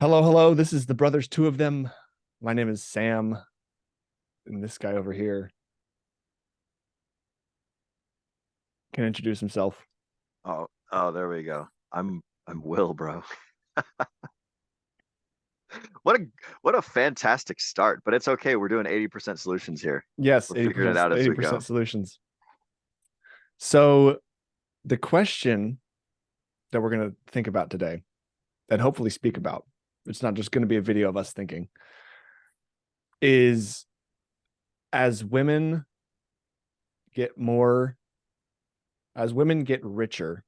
Hello, hello. This is the brothers, two of them. My name is Sam, and this guy over here can introduce himself. Oh, there we go. I'm Will, bro. What a what a fantastic start, but it's okay. We're doing 80% solutions here. Yes, We're figuring it out as we 80% go. solutions. So the question that we're going to think about today and hopefully speak about, it's not just going to be a video of us thinking, is as women get more, as women get richer,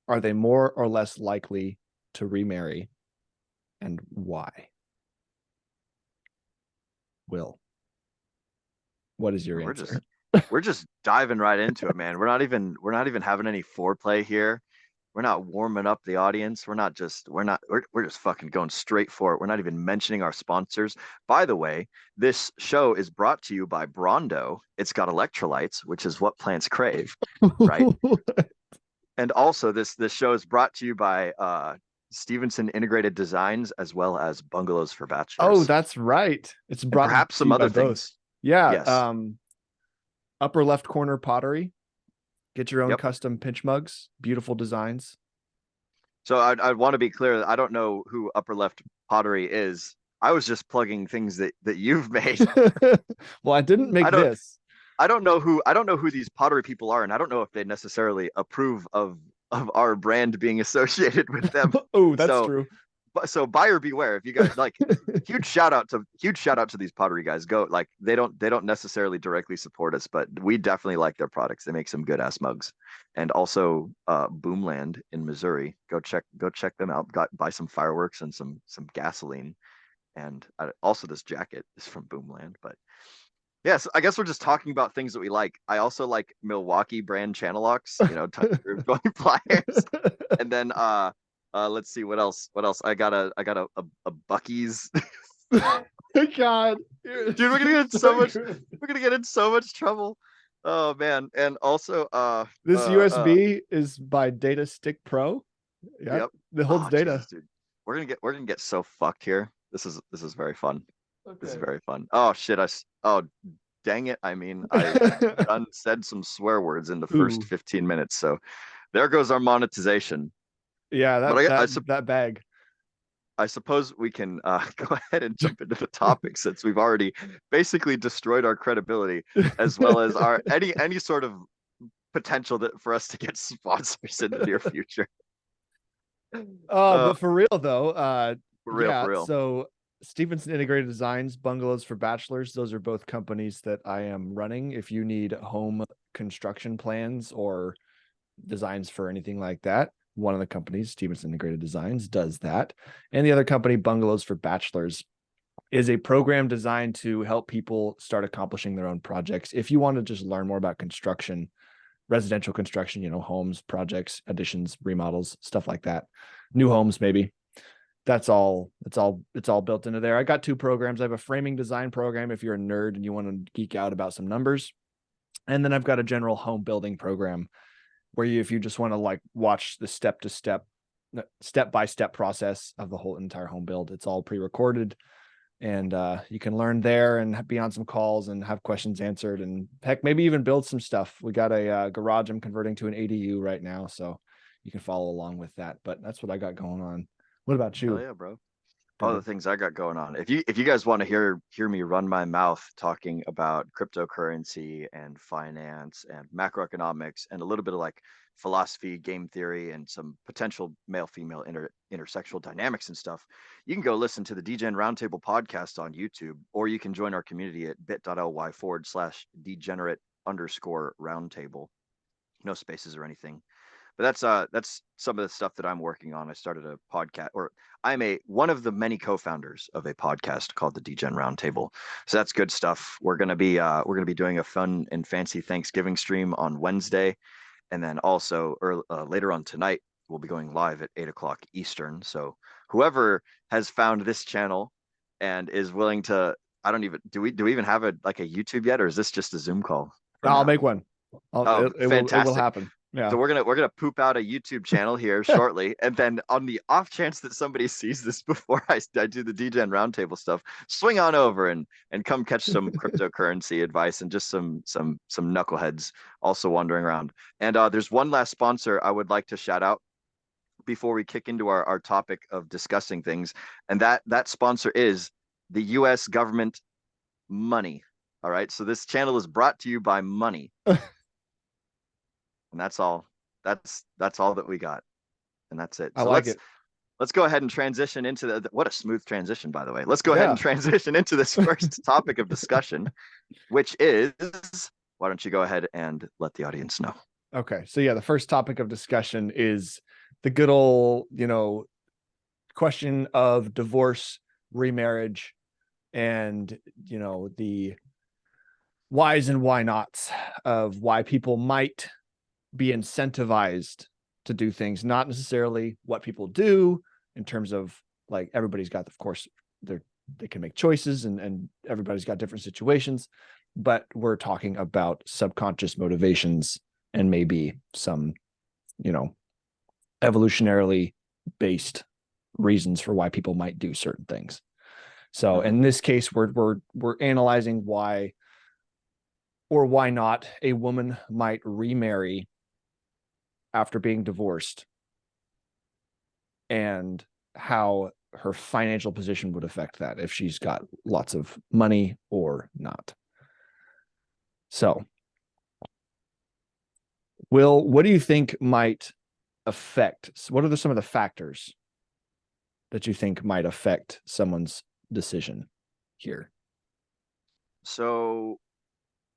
are they more or less likely to remarry, and why? Will, what is your We're answer? just we're just diving right into it, man. We're not even having any foreplay here. We're not warming up the audience. We're just fucking going straight for it. We're not even mentioning our sponsors. By the way, this show is brought to you by Brondo. It's got electrolytes, which is what plants crave, right? And also this show is brought to you by Stevenson Integrated Designs as well as Bungalows for Oh, Bachelors that's right. It's and brought perhaps to some you by other both. things. Yeah. Yes. Upper left corner pottery. Get your own Yep. custom pinch mugs. Beautiful designs. So I'd want to be clear that I don't know who Upper Left Pottery is. I was just plugging things that you've made. Well, I didn't I make don't this. I don't know who these pottery people are, and I don't know if they necessarily approve of our brand being associated with them. Oh, that's So true. so buyer beware. If you guys like, huge shout out to these pottery guys. Go, like, they don't necessarily directly support us, but we definitely like their products. They make some good ass mugs. And also Boomland in Missouri. Go check them out. Got buy some fireworks and some gasoline. And also this jacket is from Boomland. But yes, I guess we're just talking about things that we like. I also like Milwaukee brand channel locks, touch groove going pliers. And then let's see what else. What else? I got a Bucky's. God, Dude, we're gonna get in so so much good. we're gonna get in so much trouble. Oh man. And also This USB is by Data Stick Pro. Yep, yep. it holds Oh data. Jesus, dude. We're gonna get so fucked here. This is very fun. This is Okay. very fun. Oh shit, oh dang it. I mean, I done said some swear words in the first Ooh, 15 minutes. So there goes our monetization. yeah, But that that that bag. I suppose we can go ahead and jump into the topic since we've already basically destroyed our credibility as well as our any sort of potential that for us to get sponsors in the near future. Uh, But for real though, for real, yeah. for real. So Stevenson Integrated Designs, Bungalows for Bachelors, those are both companies that I am running. If you need home construction plans or designs for anything like that, one of the companies, Stevenson Integrated Designs, does that. And the other company, Bungalows for Bachelors, is a program designed to help people start accomplishing their own projects. If you want to just learn more about construction, residential construction, homes, projects, additions, remodels, stuff like that, new homes, maybe. That's all. It's all built into there. I got two programs. I have a framing design program if you're a nerd and you want to geek out about some numbers. And then I've got a general home building program where if you just want to like watch the step by step process of the whole entire home build, it's all pre-recorded, and you can learn there and be on some calls and have questions answered, and heck, maybe even build some stuff. We got a garage I'm converting to an ADU right now, so you can follow along with that. But that's what I got going on. What about Hell you, yeah, bro. All the brother? things I got going on. If you guys want to hear me run my mouth talking about cryptocurrency and finance and macroeconomics and a little bit of like philosophy, game theory, and some potential male female intersexual dynamics and stuff, you can go listen to the DGen Roundtable podcast on YouTube, or you can join our community at bit.ly/degenerate underscore roundtable. No spaces or anything. But that's some of the stuff that I'm working on. I started a podcast, or I'm a one of the many co-founders of a podcast called the DGen Roundtable. So that's good stuff. We're gonna be doing a fun and fancy Thanksgiving stream on Wednesday, and then also later on tonight we'll be going live at 8 o'clock Eastern. So whoever has found this channel and is willing to, I don't even do we even have a like a YouTube yet, or is this just a Zoom call for I'll now? make one. Oh, It will fantastic. happen. Yeah. So we're gonna poop out a YouTube channel here shortly, and then on the off chance that somebody sees this before I do the DGen roundtable stuff, swing on over and come catch some cryptocurrency advice and just some knuckleheads also wandering around. And there's one last sponsor I would like to shout out before we kick into our topic of discussing things, and that sponsor is the U.S. government money. All right, so this channel is brought to you by money, and that's all. That's all that we got, and that's it. I So like it. let's go ahead and transition into what a smooth transition, by the way. Let's go ahead and Yeah. transition into this first topic of discussion, which is why don't you go ahead and let the audience know? Okay. So yeah, the first topic of discussion is the good old, question of divorce, remarriage, and the whys and why nots of why people might be incentivized to do things, not necessarily what people do in terms of like everybody's got, of course, they can make choices and everybody's got different situations, but we're talking about subconscious motivations and maybe some, evolutionarily based reasons for why people might do certain things. So Mm-hmm. in this case, we're analyzing why or why not a woman might remarry after being divorced and how her financial position would affect that if she's got lots of money or not. So, Will, what do you think might affect? What are some of the factors that you think might affect someone's decision here? So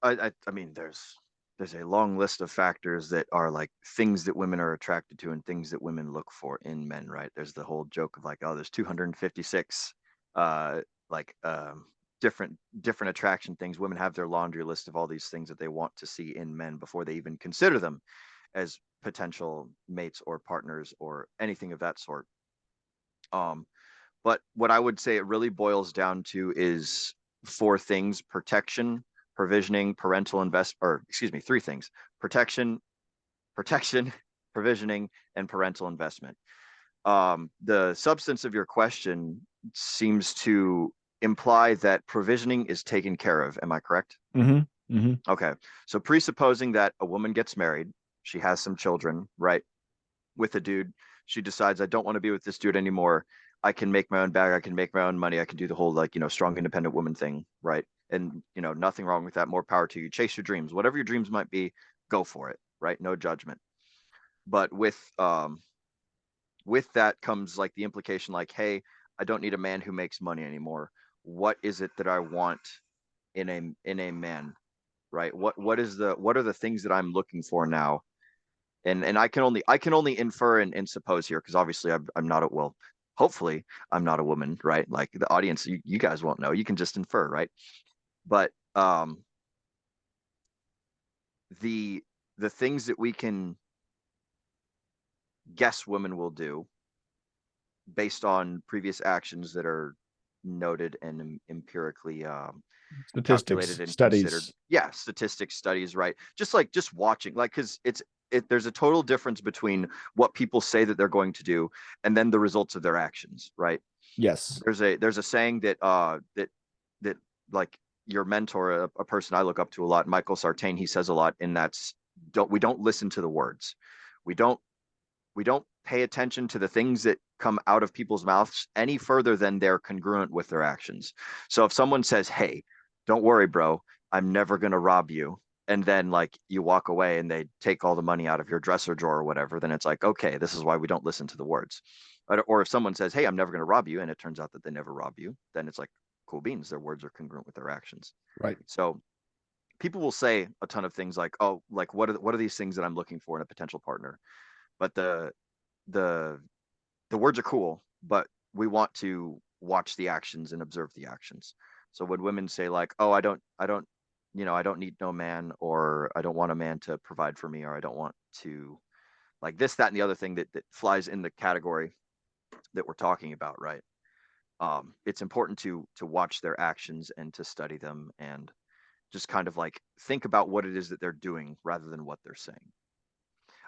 I mean, there's a long list of factors that are like things that women are attracted to and things that women look for in men, right? There's the whole joke of like, oh, there's 256 uh like different attraction things. Women have their laundry list of all these things that they want to see in men before they even consider them as potential mates or partners or anything of that sort. Um, but what I would say it really boils down to is four things: protection, provisioning, parental invest, or excuse me, three things: protection, protection, provisioning, and parental investment. The substance of your question seems to imply that provisioning is taken care of. Am I correct? Mm-hmm. Mm-hmm. Okay. So presupposing that a woman gets married, she has some children, right? With a dude, she decides, I don't want to be with this dude anymore. I can make my own bag. I can make my own money. I can do the whole like, strong independent woman thing, right? And nothing wrong with that. More power to you. Chase your dreams. Whatever your dreams might be, go for it, right? No judgment. But with that comes like the implication like, hey, I don't need a man who makes money anymore. What is it that I want in a man, right? What are the things that I'm looking for now? And I can only infer and suppose here because obviously I'm not a well, hopefully I'm not a woman, right? Like the audience, you guys won't know. You can just infer, right? But the the things that we can guess women will do based on previous actions that are noted and empirically calculated Statistics, and considered. studies. Yeah, statistics, studies, right? Just watching, like, because there's a total difference between what people say that they're going to do and then the results of their actions, right? Yes. There's a saying that like your mentor, a person I look up to a lot, Michael Sartain, he says a lot, and that's we don't listen to the words. We don't we don't pay attention to the things that come out of people's mouths any further than they're congruent with their actions. So if someone says, "Hey, don't worry, bro, I'm never going to rob you," and then like you walk away and they take all the money out of your dresser drawer or whatever, then it's like, okay, this is why we don't listen to the words. Or if someone says, "Hey, I'm never going to rob you," and it turns out that they never rob you, then it's like, cool beans, their words are congruent with their actions. Right. So people will say a ton of things like, "Oh, like what are these things that I'm looking for in a potential partner?" But the the words are cool, but we want to watch the actions and observe the actions. So when women say like, "Oh, I don't need no man," or "I don't want a man to provide for me," or "I don't want to like this, that, and the other thing that flies in the category that we're talking about, right? It's important to watch their actions and to study them and just kind of like think about what it is that they're doing rather than what they're saying.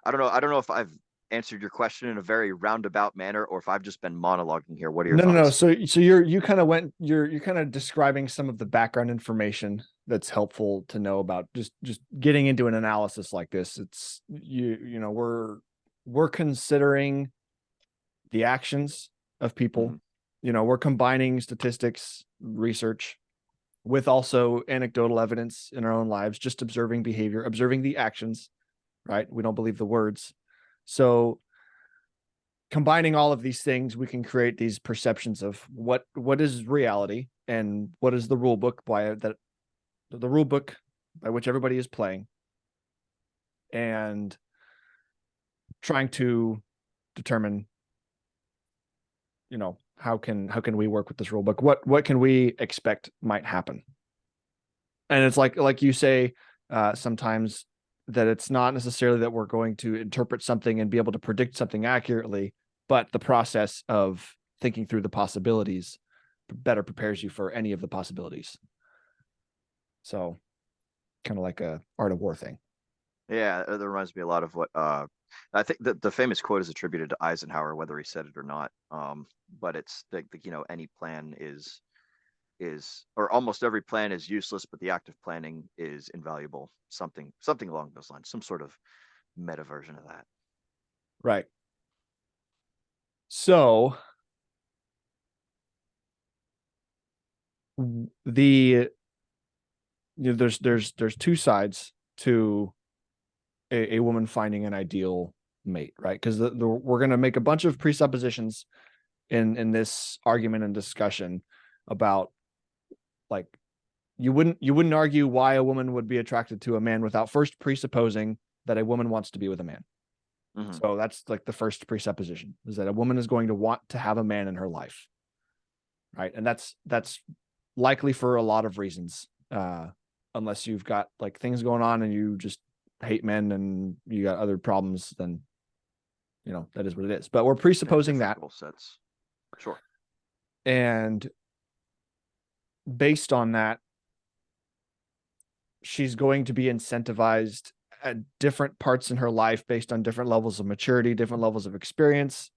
I don't know if I've answered your question in a very roundabout manner or if I've just been monologuing here. What are your No. thoughts? So you're kind of describing some of the background information that's helpful to know about just getting into an analysis like this. It's we're considering the actions of people. Hmm. We're combining statistics, research with also anecdotal evidence in our own lives, just observing behavior, observing the actions, right? We don't believe the words. So combining all of these things, we can create these perceptions of what is reality and what is the rule book the rule book by which everybody is playing, and trying to determine, how can we work with this rule book? What can we expect might happen? And it's like you say, sometimes, that it's not necessarily that we're going to interpret something and be able to predict something accurately, but the process of thinking through the possibilities better prepares you for any of the possibilities. So kind of like a art of war thing. Yeah, that reminds me a lot of what I think that the famous quote is attributed to Eisenhower, whether he said it or not. But it's any plan is or almost every plan is useless, but the act of planning is invaluable. Something along those lines, some sort of meta version of that. Right. So the there's two sides to a woman finding an ideal mate, right? Because we're going to make a bunch of presuppositions in this argument and discussion about, like, you wouldn't argue why a woman would be attracted to a man without first presupposing that a woman wants to be with a man. Hmm. So that's like the first presupposition, is that a woman is going to want to have a man in her life, right? And that's likely for a lot of reasons, unless you've got like things going on and you just hate men and you got other problems, then that is what it is. But we're Yeah, presupposing different that, goal sets. Sure. and based on that, she's going to be incentivized at different parts in her life based on different levels of maturity, different levels of experience,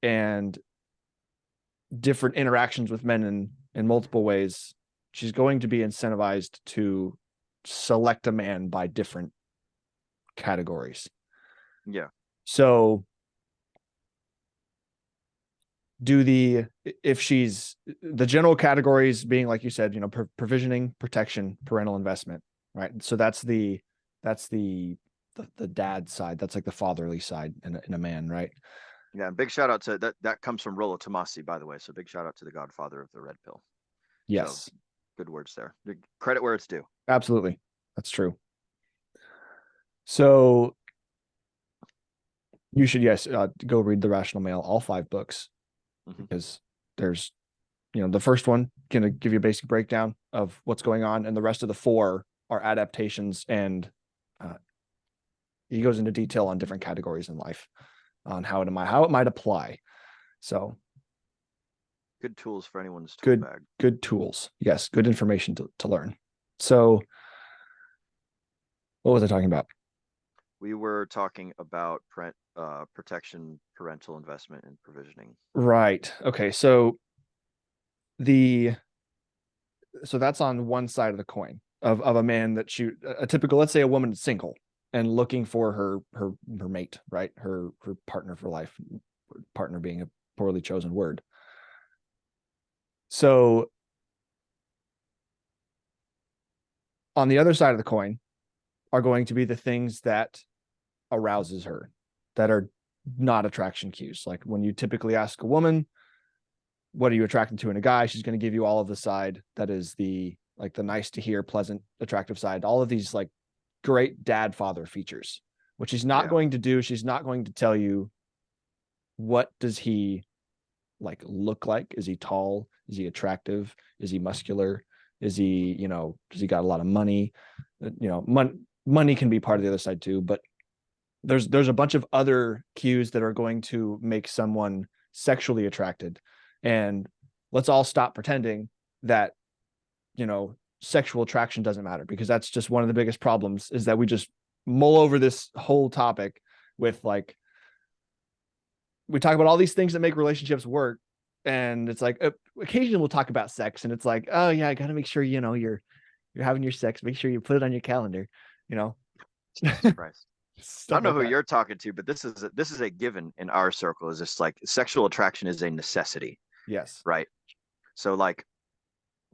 and different interactions with men in multiple ways. She's going to be incentivized to select a man by different categories. Yeah. So if she's the general categories being, like you said, provisioning, protection, parental investment, right? So that's the dad side. That's like the fatherly side in a man, right? Yeah, and big shout out to that. That comes from Rollo Tomasi, by the way. So big shout out to the godfather of the red pill. So Yes, good words there. Credit where it's due. absolutely. That's true. So you should, yes, go read The Rational Male, all 5 books, Hmm. because there's, the first one going to give you a basic breakdown of what's going on, and the rest of the 4 are adaptations, and uh, he goes into detail on different categories in life, on how it might apply. So Good tools for anyone's tool good bag. good tools. Yes, good information to learn. So what was I talking about? We were talking about protection, parental investment, and provisioning. Right. Okay. The so that's on one side of the coin of a man that shoot a typical, let's say a woman is single and looking for her mate, right? Her partner for life, partner being a poorly chosen word. So on the other side of the coin are going to be the things that arouses her, that are not attraction cues. Like when you typically ask a woman, what are you attracted to in a guy? She's going to give you all of the side that is the nice to hear, pleasant, attractive side, all of these like great dad father features. What she's not Yeah. going to do, she's not going to tell you, what does he like look like? Is he tall? Is he attractive? Is he muscular? Is he, does he got a lot of money? Money can be part of the other side too, but there's a bunch of other cues that are going to make someone sexually attracted. And let's all stop pretending that, sexual attraction doesn't matter, because that's just one of the biggest problems, is that we just mull over this whole topic with like, we talk about all these things that make relationships work. And it's like, occasionally we'll talk about sex, and it's like, oh yeah, I got to make sure, you're having your sex, make sure you put it on your calendar, you know, Jesus Christ. I stuff don't know like who that. you're talking to, but this is a given in our circle. Is just like sexual attraction is a necessity, Yes. right? So like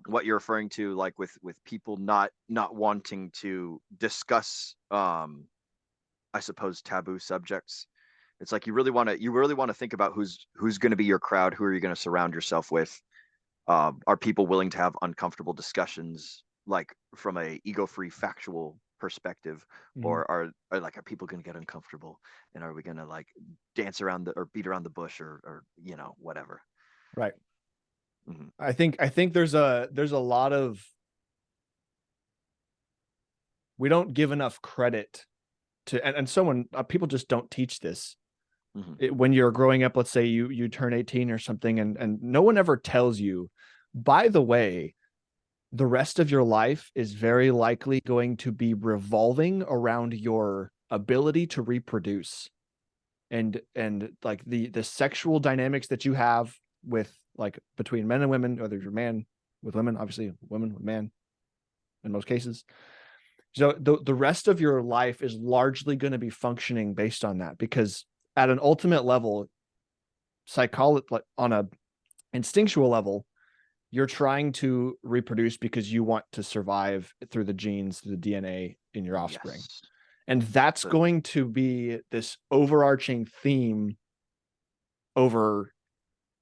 what you're referring to, like with people not wanting to discuss, I suppose, taboo subjects. It's like you really want to think about who's going to be your crowd, who are you going to surround yourself with. Are people willing to have uncomfortable discussions, like from a ego-free factual perspective, Mhm. or are people going to get uncomfortable, and are we going to like dance around or beat around the bush, or whatever. Right. Mhm. I think there's a lot of, we don't give enough credit to, and someone, people just don't teach this. Mhm. When you're growing up, let's say you turn 18 or something, and no one ever tells you, by the way, the rest of your life is very likely going to be revolving around your ability to reproduce, and like the sexual dynamics that you have with, like, between men and women, whether you're man with women, obviously women with man in most cases. So the rest of your life is largely going to be functioning based on that, because at an ultimate level, psychology, like on a instinctual level, you're trying to reproduce because you want to survive through the genes, through the DNA in your offspring. Yes. And that's So going to be this overarching theme over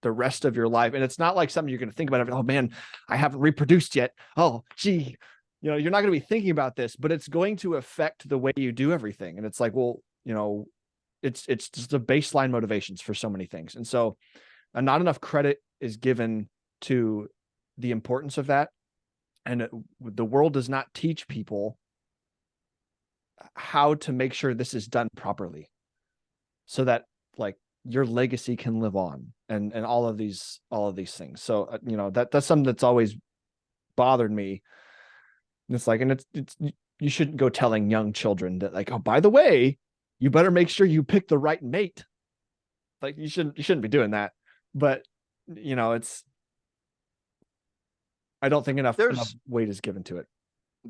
the rest of your life. And it's not like something you're going to think about. Oh man, I haven't reproduced yet. Oh, gee, you're not going to be thinking about this, but it's going to affect the way you do everything. And it's like, well, it's just the baseline motivations for so many things. And so, not enough credit is given to the importance of that. And the world does not teach people how to make sure this is done properly, so that, like, your legacy can live on, and all of these things. So, that's something that's always bothered me. And it's like, and it's you shouldn't go telling young children that, like, oh, by the way, you better make sure you pick the right mate. Like, you shouldn't be doing that. But it's, I don't think enough there's weight is given to it.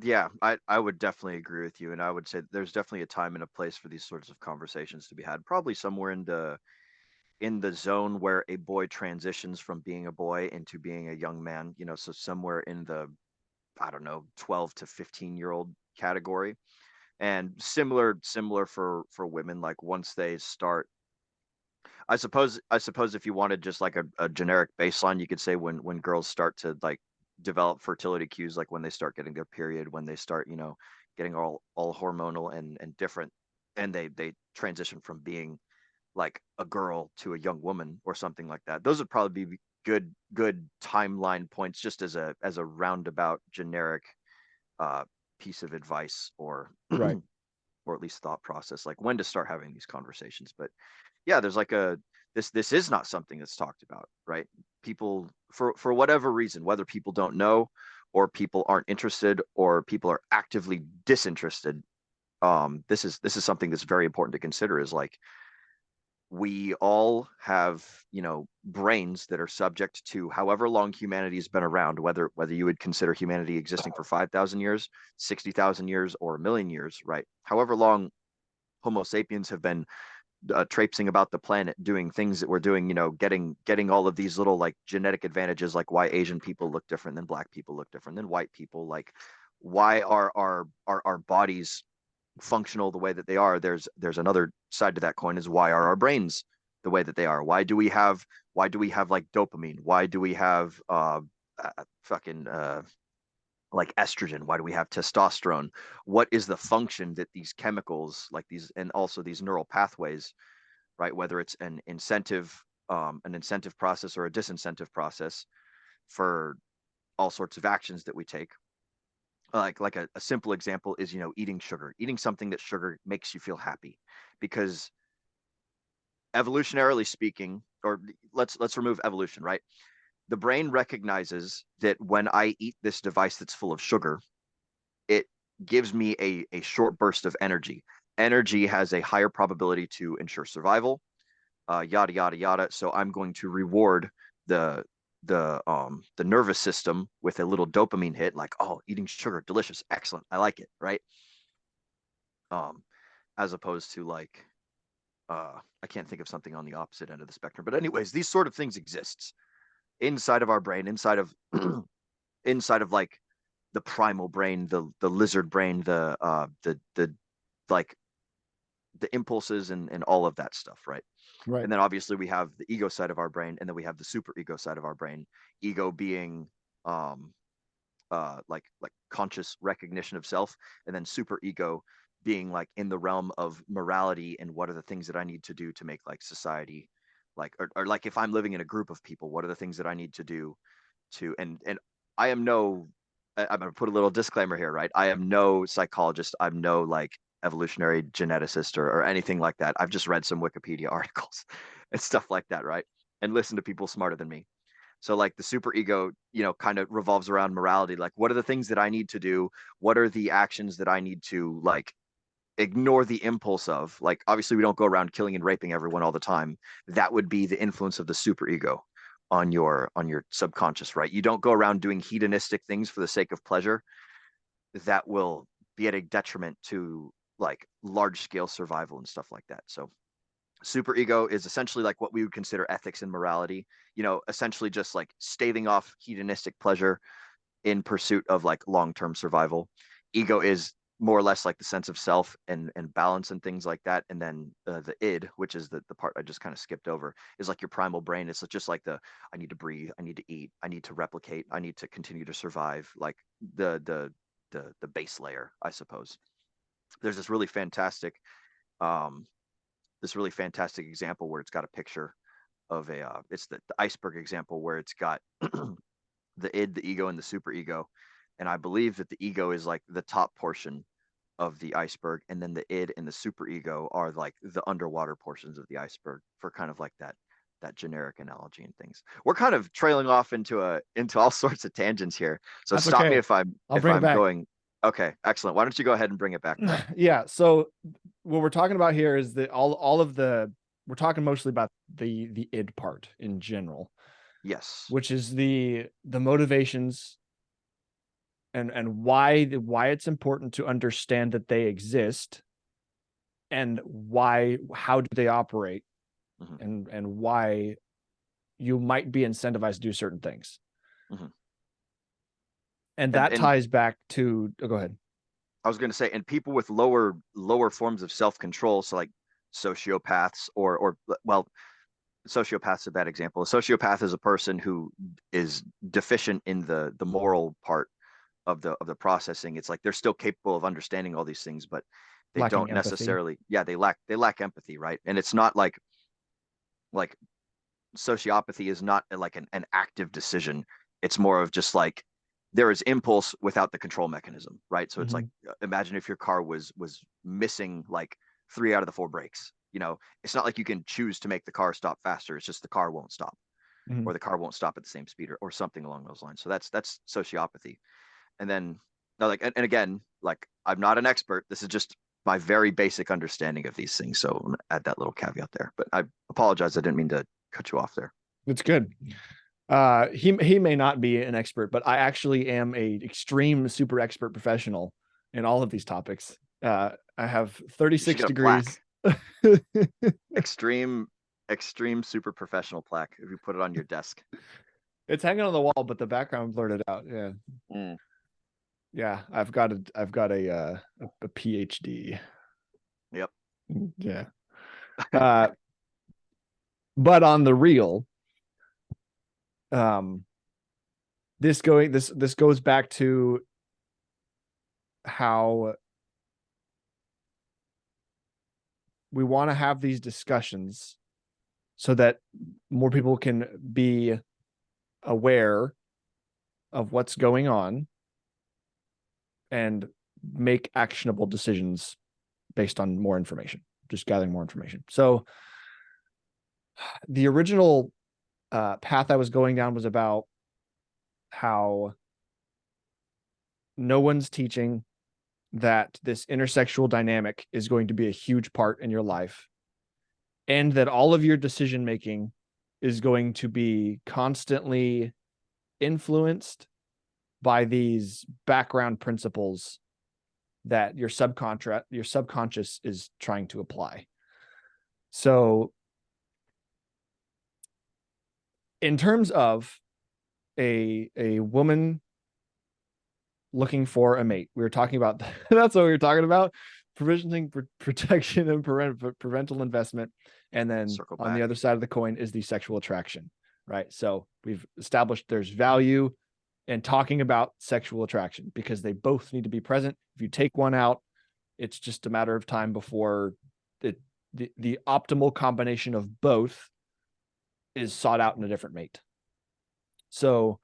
yeah, I would definitely agree with you, and I would say there's definitely a time and a place for these sorts of conversations to be had. Probably somewhere in the zone where a boy transitions from being a boy into being a young man. So somewhere in the, I don't know, 12 to 15-year-old category. And similar for women, like once they start, I suppose if you wanted just like a generic baseline, you could say when girls start to like develop fertility cues, like when they start getting their period, when they start, getting all hormonal and different, and they transition from being like a girl to a young woman or something like that. Those would probably be good timeline points, just as a roundabout generic uh piece of advice, or Right. or at least thought process, like when to start having these conversations. But yeah, there's like this is not something that's talked about, right? People, for whatever reason, whether people don't know, or people aren't interested, or people are actively disinterested, this is something that's very important to consider. Is like, we all have, brains that are subject to however long humanity has been around, whether you would consider humanity existing for 5,000 years, 60,000 years, or a million years, right? However long Homo sapiens have been traipsing about the planet, doing things that we're doing, getting all of these little like genetic advantages, like why Asian people look different than black people look different than white people, like why are our bodies functional the way that they are. There's another side to that coin, is why are our brains the way that they are? Why do we have like dopamine? Why do we have fucking like estrogen? Why do we have testosterone? What is the function that these chemicals, like these, and also these neural pathways, right? Whether it's an incentive process or a disincentive process for all sorts of actions that we take. Like a simple example is, eating sugar, eating something that sugar makes you feel happy, because evolutionarily speaking, or let's remove evolution, right? The brain recognizes that when I eat this device that's full of sugar, it gives me a short burst of energy. energy has a higher probability to ensure survival, yada yada yada. So I'm going to reward the the nervous system with a little dopamine hit, like, oh, eating sugar, delicious, excellent, I like it, right? Um, as opposed to like I can't think of something on the opposite end of the spectrum. But anyways, these sort of things exist inside of our brain, inside of inside of like the primal brain, the lizard brain, the like the impulses and all of that stuff, right? Right. And then obviously we have the ego side of our brain, and then we have the super ego side of our brain. Ego being um like conscious recognition of self, and then super ego being like in the realm of morality and what are the things that I need to do to make like society like or like if I'm living in a group of people, what are the things that I need to do to and I am no I'm going to put a little disclaimer here, right? I am no psychologist. I'm no like evolutionary geneticist or anything like that. I've just read some Wikipedia articles and stuff like that, right? And listen to people smarter than me. So like the super ego, you know, kind of revolves around morality. Like, what are the things that I need to do? What are the actions that I need to like ignore the impulse of? Like, obviously, we don't go around killing and raping everyone all the time. That would be the influence of the super ego on your subconscious, right? You don't go around doing hedonistic things for the sake of pleasure. That will be at a detriment to like large scale survival and stuff like that. So super ego is essentially like what we would consider ethics and morality, you know, essentially just like staving off hedonistic pleasure in pursuit of like long-term survival. Ego is more or less like the sense of self and balance and things like that. And then the id, which is the part I just kind of skipped over, is like your primal brain. It's just like the I need to breathe, I need to eat, I need to replicate, I need to continue to survive, like the base layer, I suppose. There's um this really fantastic example where it's got a picture of a it's the iceberg example where it's got the id, the ego, and the super ego. And I believe that the ego is like the top portion of the iceberg, and then the id and the super ego are like the underwater portions of the iceberg, for kind of like that generic analogy and things. We're kind of trailing off into all sorts of tangents here. So That's stop me okay. I'll if bring it I'm back. going. Okay, excellent. Why don't you go ahead and bring it back then? Yeah. So what we're talking about here is that all of the we're talking mostly about the id part in general, Yes. which is the motivations and why it's important to understand that they exist and why how do they operate Hmm. and why you might be incentivized to do certain things. Hmm. And that And ties back to go ahead. I was going to say, and people with lower forms of self control, so like sociopaths or well, sociopath's a bad example. A sociopath is a person who is deficient in the moral part of the processing. It's like they're still capable of understanding all these things, but they Lacking don't empathy. necessarily. Yeah, they lack empathy, right? And it's not like sociopathy is not like an active decision. It's more of just like there is impulse without the control mechanism, right? So it's like Mhm. imagine if your car was missing like three out of the four brakes. You know, it's not like you can choose to make the car stop faster. It's just the car won't stop, Mhm. or the car won't stop at the same speed, or something along those lines. So that's sociopathy. And then no, like and again, like I'm not an expert. This is just my very basic understanding of these things. So I'm gonna add that little caveat there. But I apologize. I didn't mean to cut you off there. It's good. He may not be an expert, but I actually am a extreme super expert professional in all of these topics. I have You should 36 get a plaque. degrees. Extreme, extreme super professional plaque if you put it on your desk. It's hanging on the wall, but the background blurred it out. Yeah. Mm. Yeah, a PhD. Yep. Yeah. Uh, but on the real, um, this goes back to how we want to have these discussions so that more people can be aware of what's going on and make actionable decisions based on more information, just gathering more information. So the original path I was going down was about how no one's teaching, that this intersexual dynamic is going to be a huge part in your life, and that all of your decision making is going to be constantly influenced by these background principles that your subconscious is trying to apply. So in terms of a woman looking for a mate, we were talking about that's what we were talking about: provisioning, protection, and parental investment. And then Circle on the back. other side of the coin is the sexual attraction, right? So we've established there's value in talking about sexual attraction because they both need to be present. If you take one out, it's just a matter of time before the optimal combination of both is sought out in a different mate. So,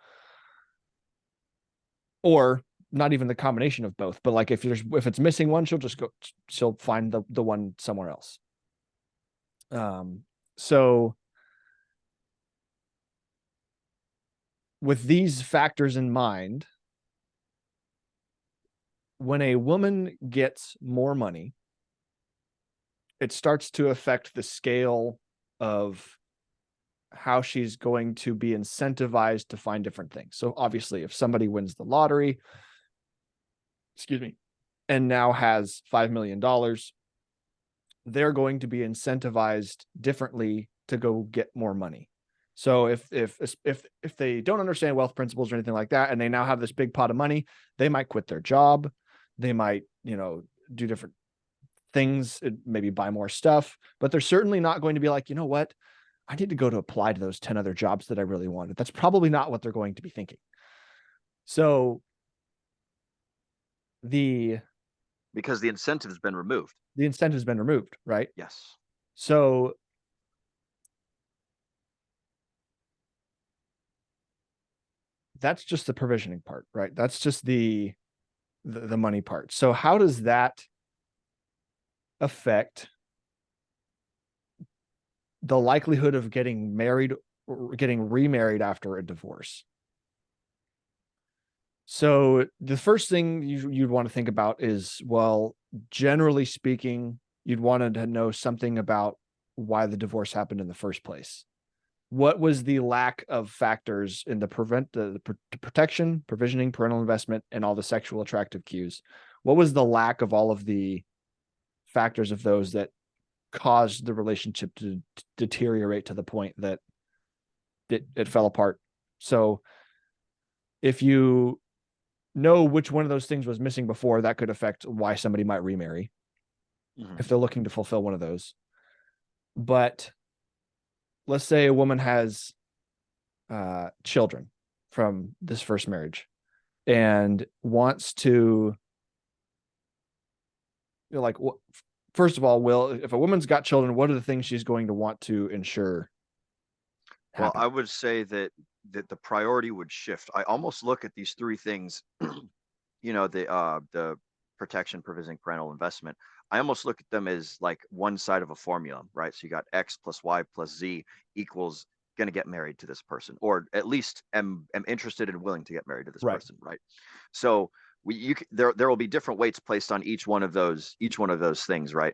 or not even the combination of both, but like if it's missing one, she'll find the one somewhere else. So with these factors in mind, when a woman gets more money, it starts to affect the scale of how she's going to be incentivized to find different things. So obviously, if somebody wins the lottery, and now has $5 million, they're going to be incentivized differently to go get more money. So if they don't understand wealth principles or anything like that, and they now have this big pot of money, they might quit their job. They might, do different things, maybe buy more stuff, but they're certainly not going to be like, you know what? I need to go to apply to those 10 other jobs that I really wanted. That's probably not what they're going to be thinking. So because the incentive's been removed. The incentive's been removed, right? Yes. So that's just the provisioning part, right? That's just the money part. So how does that affect the likelihood of getting married or getting remarried after a divorce? So the first thing you'd want to think about is, well, generally speaking, you'd want to know something about why the divorce happened in the first place. What was the lack of factors in the protection, provisioning, parental investment, and all the sexual attractive cues? What was the lack of all of the factors of those that caused the relationship to deteriorate to the point that it fell apart? So if you know which one of those things was missing before, that could affect why somebody might remarry if they're looking to fulfill one of those. But let's say a woman has children from this first marriage and wants to, first of all, if a woman's got children, what are the things she's going to want to ensure happen? Well, I would say that the priority would shift. I almost look at these three things, the protection, provisioning, parental investment. I almost look at them as like one side of a formula, right? So you got X plus Y plus Z equals going to get married to this person, or at least am interested and willing to get married to this person, right? So there will be different weights placed on each one of those things, right?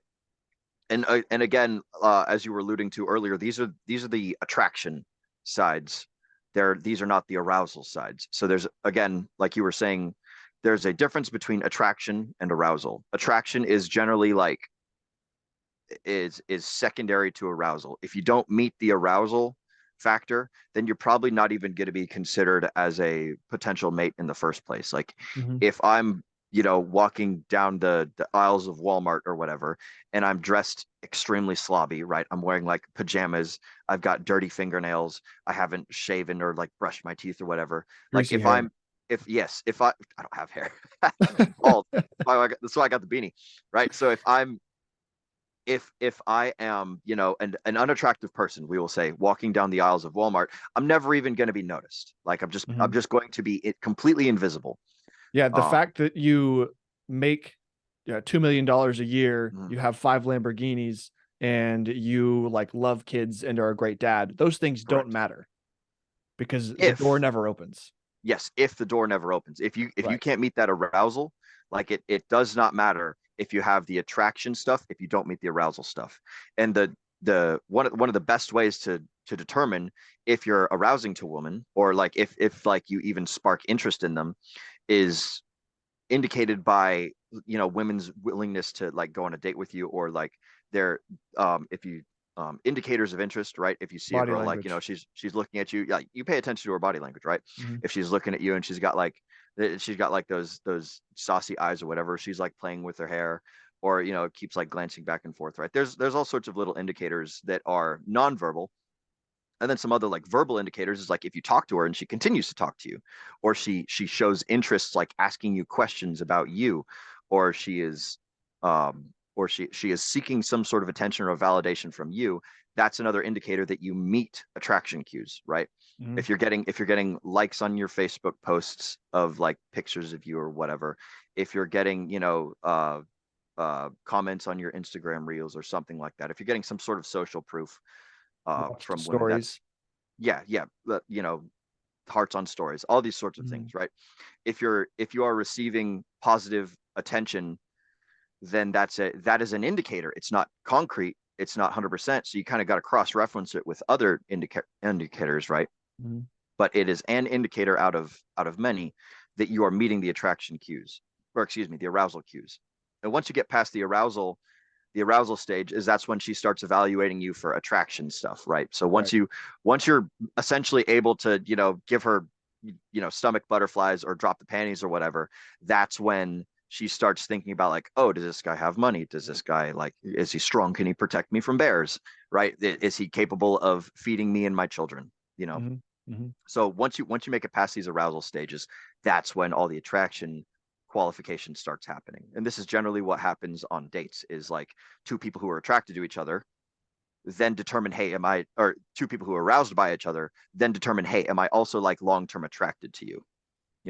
And again, as you were alluding to earlier, these are the attraction sides. These are not the arousal sides. So there's, again, like you were saying, there's a difference between attraction and arousal. Attraction is generally is secondary to arousal. If you don't meet the arousal factor, then you're probably not even going to be considered as a potential mate in the first place. Like if I'm, walking down the aisles of Walmart or whatever, and I'm dressed extremely slobby, right? I'm wearing like pajamas. I've got dirty fingernails. I haven't shaven or like brushed my teeth or whatever. Greasy Like hair. if I don't have hair, bald. That's why I got the beanie, right? So if I am, an unattractive person, we will say, walking down the aisles of Walmart, I'm never even going to be noticed. Like I'm just going to be completely invisible. Yeah, the fact that you make $2 million a year, you have 5 Lamborghinis, and you love kids and are a great dad, those things don't matter because the door never opens. Yes, if the door never opens. If you can't meet that arousal, Like it does not matter if you have the attraction stuff if you don't meet the arousal stuff. And the one of the best ways to determine if you're arousing to a woman, or like if like you even spark interest in them, is indicated by, women's willingness to like go on a date with you, or like their if you indicators of interest, right? If you see a Body girl, like, language. she's looking at you, like, you pay attention to her body language, right? Mhm. If she's looking at you and she's got like those saucy eyes or whatever, she's like playing with her hair, or keeps like glancing back and forth, right? There's all sorts of little indicators that are nonverbal. And then some other like verbal indicators is like if you talk to her and she continues to talk to you, or she shows interest, like asking you questions about you, or she is seeking some sort of attention or validation from you. That's another indicator that you meet attraction cues, right? Mhm. If you're getting likes on your Facebook posts of like pictures of you or whatever, if you're getting comments on your Instagram reels or something like that, if you're getting some sort of social proof Watched from women, that's, stories. yeah, yeah, hearts on stories, all these sorts of Mhm. things, right? If you are receiving positive attention, then that is an indicator. It's not concrete, it's not 100%, so you kind of got to cross reference it with other indicators, right? Mhm. But it is an indicator out of many that you are meeting the attraction cues, or excuse me, the arousal cues. And once you get past the arousal stage, is that's when she starts evaluating you for attraction stuff, right? So Right. once you're essentially able to, give her, stomach butterflies or drop the panties or whatever, that's when she starts thinking about like, oh, does this guy have money? Does this guy, like, is he strong? Can he protect me from bears? Right? Is he capable of feeding me and my children? Mhm. Mhm. So once you make it past these arousal stages, that's when all the attraction qualification starts happening. And this is generally what happens on dates, is like two people who are attracted to each other then determine, hey, am I, or two people who are aroused by each other then determine, hey, am I also like long-term attracted to you?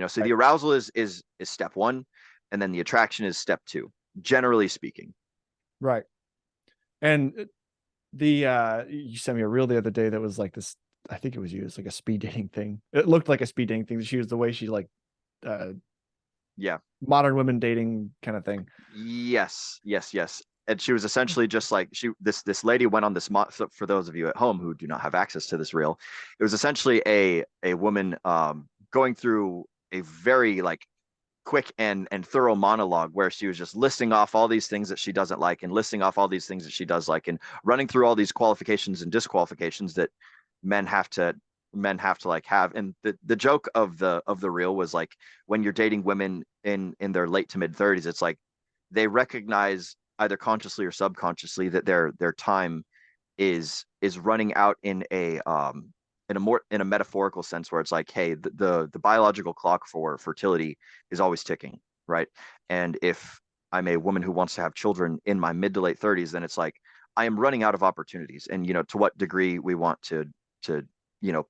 So the Right. arousal is step one, and then the attraction is step two, generally speaking. Right. And the you sent me a reel the other day that was like this. I think it was you. It's like a speed dating thing. It looked like a speed dating thing. She was the way she like uh Yeah. modern women dating kind of thing. Yes, yes, yes. And she was essentially just like, this lady went on this so for those of you at home who do not have access to this reel, it was essentially a woman going through a very like quick and thorough monologue where she was just listing off all these things that she doesn't like and listing off all these things that she does like, and running through all these qualifications and disqualifications that men have to men have to like have. And the joke of the reel was like, when you're dating women in their late to mid 30s, it's like they recognize either consciously or subconsciously that their time is running out in a metaphorical sense, where it's like, hey, the biological clock for fertility is always ticking, right? And if I'm a woman who wants to have children in my mid to late 30s, then it's like I am running out of opportunities. And to what degree we want to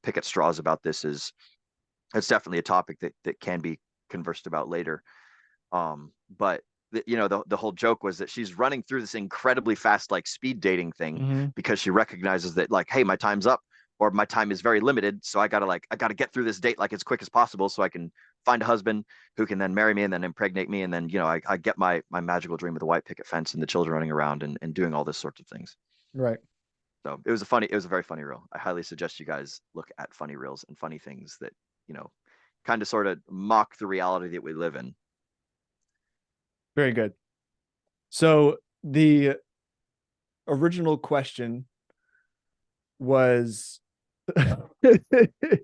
pick at straws about this is, it's definitely a topic that can be conversed about later. But the whole joke was that she's running through this incredibly fast like speed dating thing, Mhm. because she recognizes that, like, hey, my time's up, or my time is very limited, so I gotta get through this date like as quick as possible so I can find a husband who can then marry me and then impregnate me, and then I get my magical dream of the white picket fence and the children running around and doing all this sorts of things. Right. So it was a very funny reel. I highly suggest you guys look at funny reels and funny things that you know kind of sort of mock the reality that we live in. Very good. So the original question was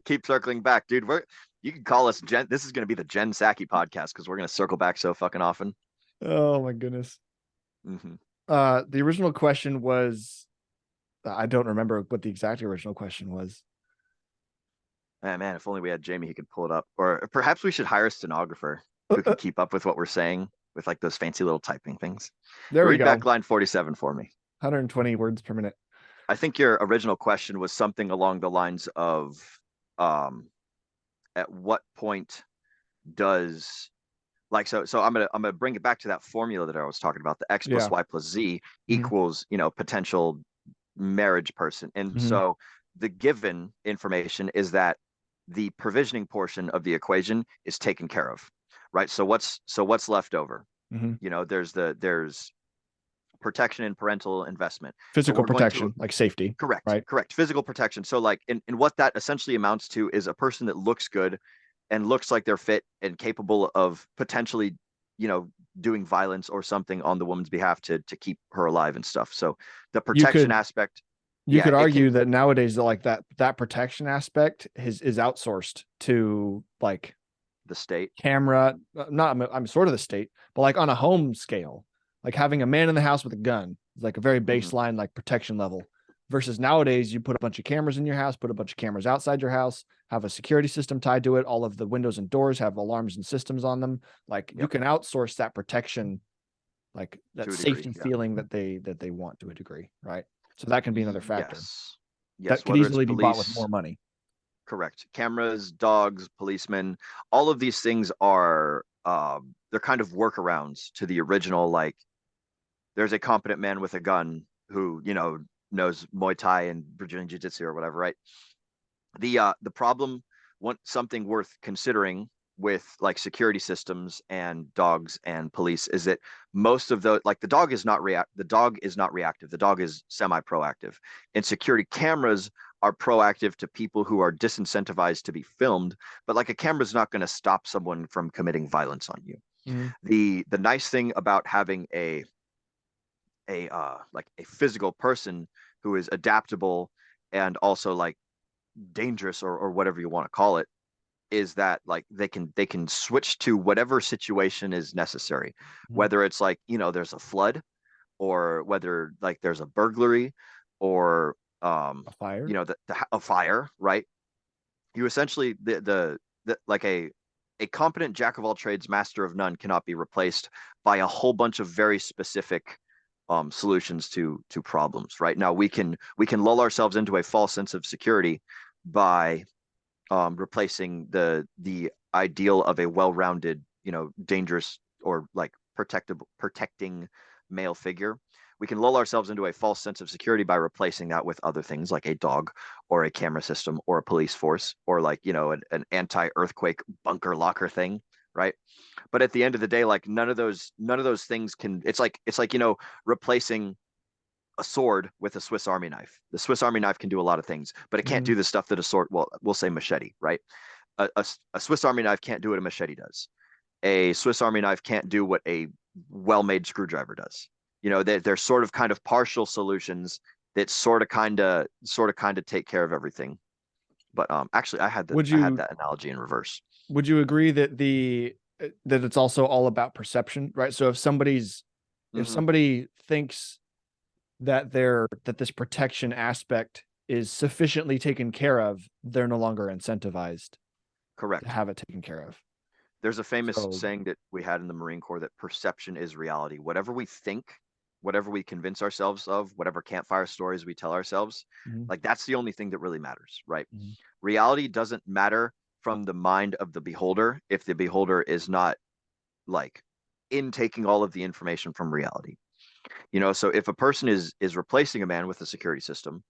Keep circling back, dude. You can call us Gen. This is going to be the Jen Psaki podcast because we're going to circle back so fucking often. oh my goodness. Hmm. The original question was I don't remember what the exact original question was. Man, if only we had Jamie, he could pull it up. Or perhaps we should hire a stenographer Uh, who uh, can keep up with what we're saying with like those fancy little typing things. there we Read go. back line 47 for me. 120 words per minute. I think your original question was something along the lines of, um, at what point does, like, so I'm gonna bring it back to that formula that I was talking about, the X plus Yeah. Y plus Z Mhm. equals potential marriage person. And Mhm. so the given information is that the provisioning portion of the equation is taken care of, right? So what's left over? Mhm. There's protection and parental investment. So Physical we're going to protection, like safety, correct, right? correct. Physical protection. So like, and what that essentially amounts to is a person that looks good and looks like they're fit and capable of potentially, you know, doing violence or something on the woman's behalf to keep her alive and stuff. So the You protection could aspect, you yeah, could it can argue that nowadays that like that protection aspect is outsourced to like the state. camera, not I'm sort of the state, but like on a home scale, like having a man in the house with a gun is like a very Mhm. baseline like protection level. Versus nowadays, you put a bunch of cameras in your house, put a bunch of cameras outside your house, have a security system tied to it. All of the windows and doors have alarms and systems on them. Like you Yep, can outsource that protection, like that to a degree. safety Yeah. feeling that they want to a degree, right? So that can be another factor Yes. Yes. that could Whether it's easily be bought with police, more money. correct. Cameras, dogs, policemen, all of these things are they're kind of workarounds to the original, like there's a competent man with a gun who, knows Muay Thai and Brazilian Jiu-Jitsu or whatever, right? The problem, something worth considering with like security systems and dogs and police is that most of like the dog is not reactive, the dog is semi-proactive, and security cameras are proactive to people who are disincentivized to be filmed, but like a camera is not going to stop someone from committing violence on you. Mm-hmm. The nice thing about having a physical person who is adaptable and also like dangerous, or whatever you want to call it, is that like they can switch to whatever situation is necessary, Mm-hmm. whether it's like, there's a flood, or whether like there's a burglary, or A fire. a fire, right? You essentially the like a competent jack of all trades, master of none cannot be replaced by a whole bunch of very specific solutions to problems. Right now, we can lull ourselves into a false sense of security by replacing the ideal of a well-rounded, dangerous, or like protecting male figure. We can lull ourselves into a false sense of security by replacing that with other things like a dog, or a camera system, or a police force, or like, an anti-earthquake bunker locker thing, right? But at the end of the day, like none of those things can. It's like replacing a sword with a Swiss Army knife. The Swiss Army knife can do a lot of things, but it can't Mm-hmm. do the stuff that a sword, well, we'll say machete, right? A Swiss Army knife can't do what a machete does. A Swiss Army knife can't do what a well-made screwdriver does. They're sort of kind of partial solutions that sort of take care of everything. But actually, Would I had you that analogy in reverse. would you agree that that it's also all about perception, right? So if Hmm. somebody thinks that this protection aspect is sufficiently taken care of, they're no longer incentivized to Correct. have it taken care of. There's a famous So, saying that we had in the Marine Corps that perception is reality. Whatever we think, whatever we convince ourselves of, whatever campfire stories we tell ourselves, mhm, like that's the only thing that really matters, right? mhm. Reality doesn't matter from the mind of the beholder if the beholder is not like intaking all of the information from reality. So if a person is replacing a man with a security system,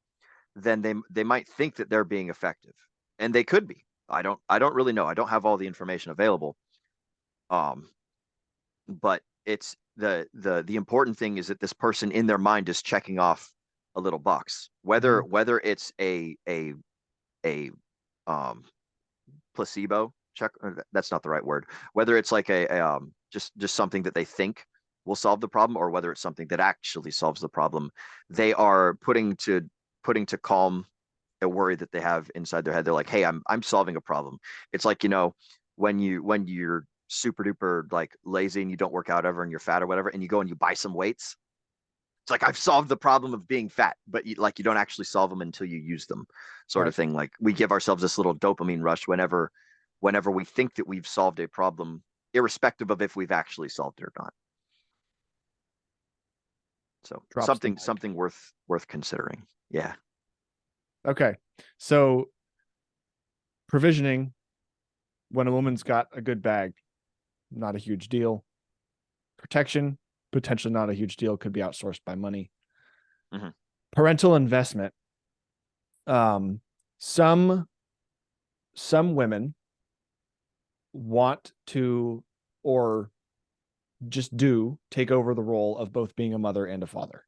then they might think that they're being effective, and they could be. I don't really know. I don't have all the information available. Um, but it's the important thing is that this person in their mind is checking off a little box, whether Mhm. whether it's a um placebo check, that's not the right word, whether it's like just something that they think will solve the problem, or whether it's something that actually solves the problem. They are putting to calm a worry that they have inside their head. They're like, hey, I'm solving a problem. It's like, when you're super duper like lazy and you don't work out ever and you're fat or whatever, and you go and you buy some weights. It's like, I've solved the problem of being fat, but you don't actually solve them until you use them, sort Right. of thing. Like, we give ourselves this little dopamine rush whenever we think that we've solved a problem, irrespective of if we've actually solved it or not. So Drops the something mic. something worth considering. Yeah. Okay. So provisioning when a woman's got a good bag, not a huge deal. Protection, potentially not a huge deal, could be outsourced by money. Hmm. Parental investment. Um, some some women want to or just take over the role of both being a mother and a father.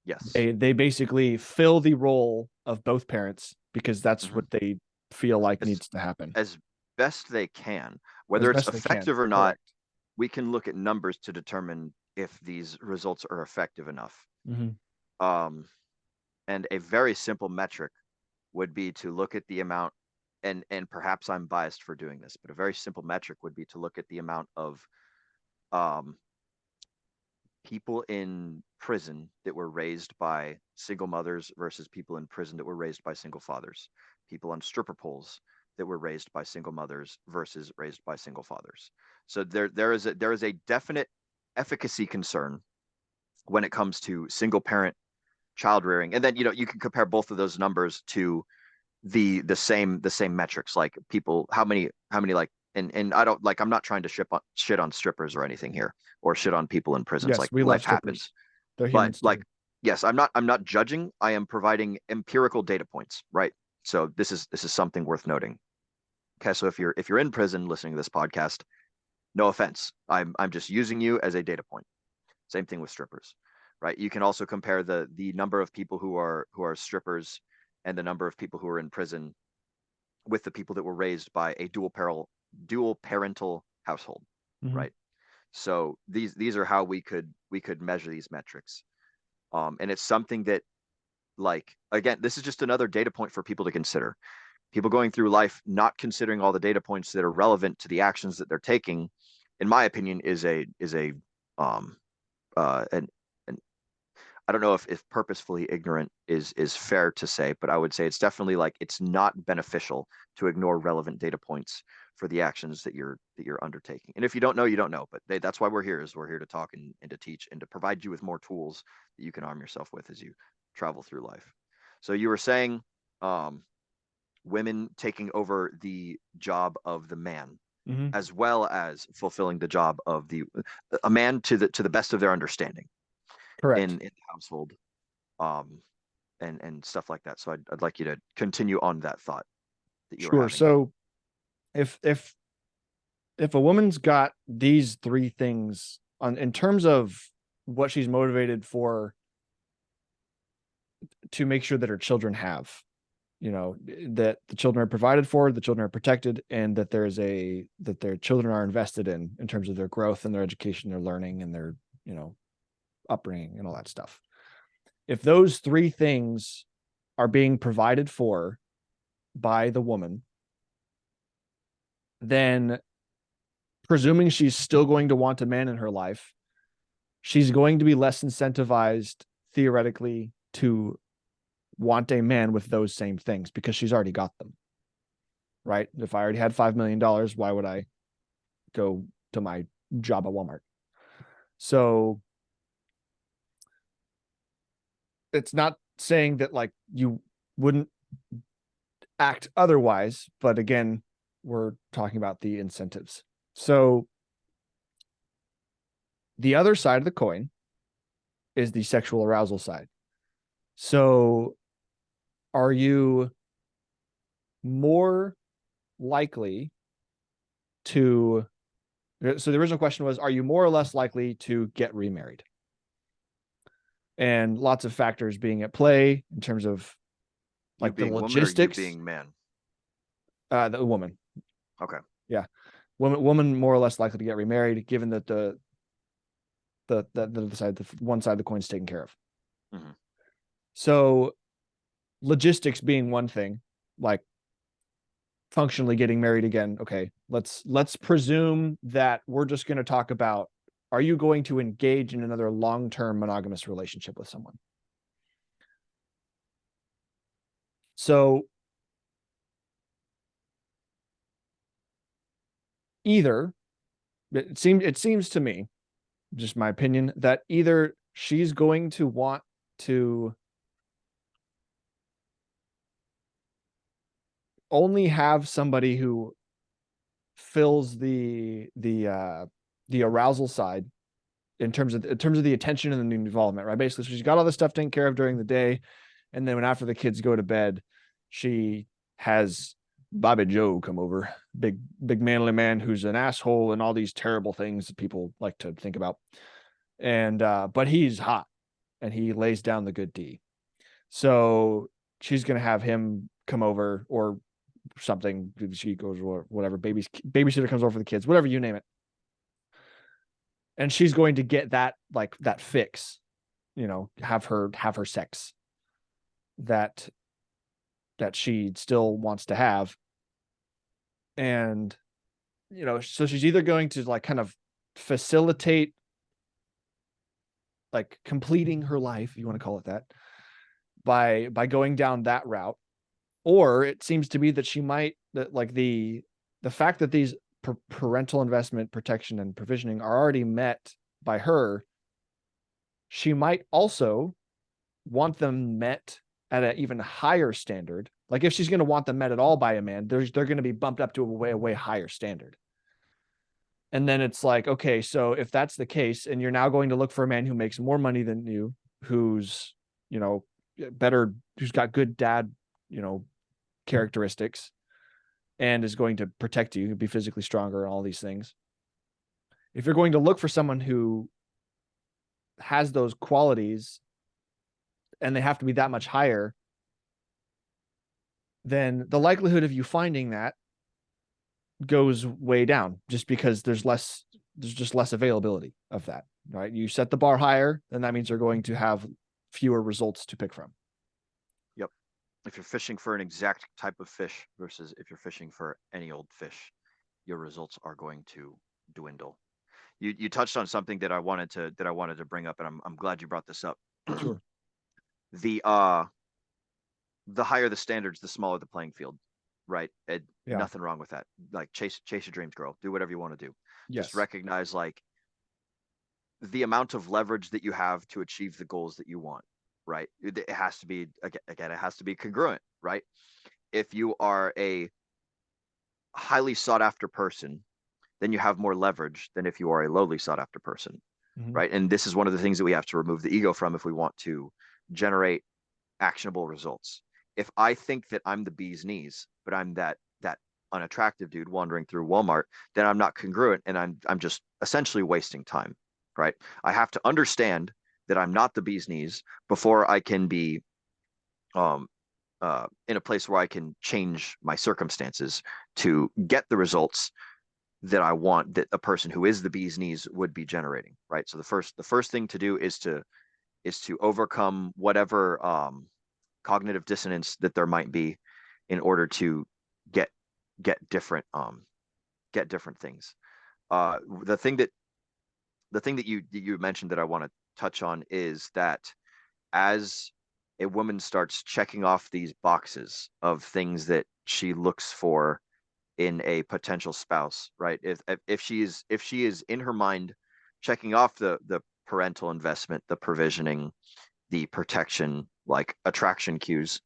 Yes. They basically fill the role of both parents because that's Mhm. what they feel like As needs to happen as best they can. as Whether it's best they can. effective or not, Correct. we can look at numbers to determine if these results are effective enough. Mm-hmm. Um, and a very simple metric would be to look at the amount, and perhaps I'm biased for doing this, but a very simple metric would be to look at the amount of um, people in prison that were raised by single mothers versus people in prison that were raised by single fathers, people on stripper poles that were raised by single mothers versus raised by single fathers. So there is a definite efficacy concern when it comes to single parent child rearing, and then you can compare both of those numbers to the same metrics, like people, how many like, and I don't like, I'm not trying to shit on strippers or anything here, or shit on people in prisons. Yes, Like, we love life strippers. happens. They're But humans like, too. yes, I'm not judging, I am providing empirical data points, right? So this is something worth noting. Okay, so if you're in prison listening to this podcast, no offense, I'm just using you as a data point. Same thing with strippers, right? You can also compare the number of people who are strippers and the number of people who are in prison with the people that were raised by a dual parental household, Mm-hmm. right? So these are how we could measure these metrics. And it's something that, like, again, this is just another data point for people to consider. People going through life not considering all the data points that are relevant to the actions that they're taking, in my opinion, is a um an I don't know if purposefully ignorant is fair to say, but I would say it's definitely, like, it's not beneficial to ignore relevant data points for the actions that you're undertaking. And if you don't know, you don't know. But that's why we're here to talk and to teach and to provide you with more tools that you can arm yourself with as you travel through life. So you were saying, um, women taking over the job of the man, Mm-hmm. as well as fulfilling the job of the a man to the best of their understanding Correct. in the household, um, and stuff like that. So I'd like you to continue on that thought that you were Sure. having. So if if if a woman's got these three things on in terms of what she's motivated for to make sure that her children have, that the children are provided for, the children are protected, and that that their children are invested in terms of their growth and their education, their learning, and their, upbringing and all that stuff. If those three things are being provided for by the woman, then presuming she's still going to want a man in her life, she's going to be less incentivized theoretically to want a man with those same things because she's already got them. Right? If I already had $5 million, why would I go to my job at Walmart? So it's not saying that like you wouldn't act otherwise, but again, we're talking about the incentives. So the other side of the coin is the sexual arousal side. So are you more likely to, so the original question was, are you more or less likely to get remarried? And lots of factors being at play in terms of You like the being woman or you logistics. being man? The woman, Okay. yeah, woman more or less likely to get remarried, given that the one side of the coin is taken care of. Hmm. So logistics being one thing, like functionally getting married again. Okay, let's presume that we're just going to talk about, are you going to engage in another long-term monogamous relationship with someone? So either it seems to me, just my opinion, that either she's going to want to only have somebody who fills the arousal side in terms of the attention and the involvement, right? Basically, so she's got all this stuff taken care of during the day, and then when after the kids go to bed, she has Bobby Joe come over, big manly man who's an asshole and all these terrible things that people like to think about. And but he's hot and he lays down the good D. So she's gonna have him come over or something. She goes or whatever. Babysitter comes over for the kids, whatever you name it. And she's going to get that like that fix, have her sex that she still wants to have. And so she's either going to like kind of facilitate like completing her life, if you want to call it that, by going down that route, or it seems to be that she might that like the fact that these parental investment protection and provisioning are already met by her, she might also want them met at an even higher standard. Like if she's going to want them met at all by a man, they're going to be bumped up to a way higher standard. And then it's like, okay, so if that's the case, and you're now going to look for a man who makes more money than you, who's, better, who's got good dad, characteristics, and is going to protect you, be physically stronger, and all these things. If you're going to look for someone who has those qualities and they have to be that much higher, then the likelihood of you finding that goes way down just because there's just less availability of that, right? You set the bar higher, then that means you're going to have fewer results to pick from. Yep. If you're fishing for an exact type of fish versus if you're fishing for any old fish, your results are going to dwindle. You touched on something that I wanted to bring up, and I'm glad you brought this up. Sure. The higher the standards, the smaller the playing field, right? Yeah. Nothing wrong with that. Like chase your dreams, girl. Do whatever you want to do. Yes. Just recognize like the amount of leverage that you have to achieve the goals that you want, right? It has to be, again, it has to be congruent, right? If you are a highly sought after person, then you have more leverage than if you are a lowly sought after person, right? And this is one of the things that we have to remove the ego from if we want to generate actionable results. If I think that I'm the bee's knees, but I'm that unattractive dude wandering through Walmart, then I'm not congruent, and I'm just essentially wasting time, right? I have to understand that I'm not the bee's knees before I can be in a place where I can change my circumstances to get the results that I want, that a person who is the bee's knees would be generating, right? So the first thing to do is to overcome whatever cognitive dissonance that there might be in order to get different things. The thing that you mentioned that I want to touch on is that as a woman starts checking off these boxes of things that she looks for in a potential spouse, right? If she is in her mind checking off the parental investment, the provisioning, the protection, like attraction cues.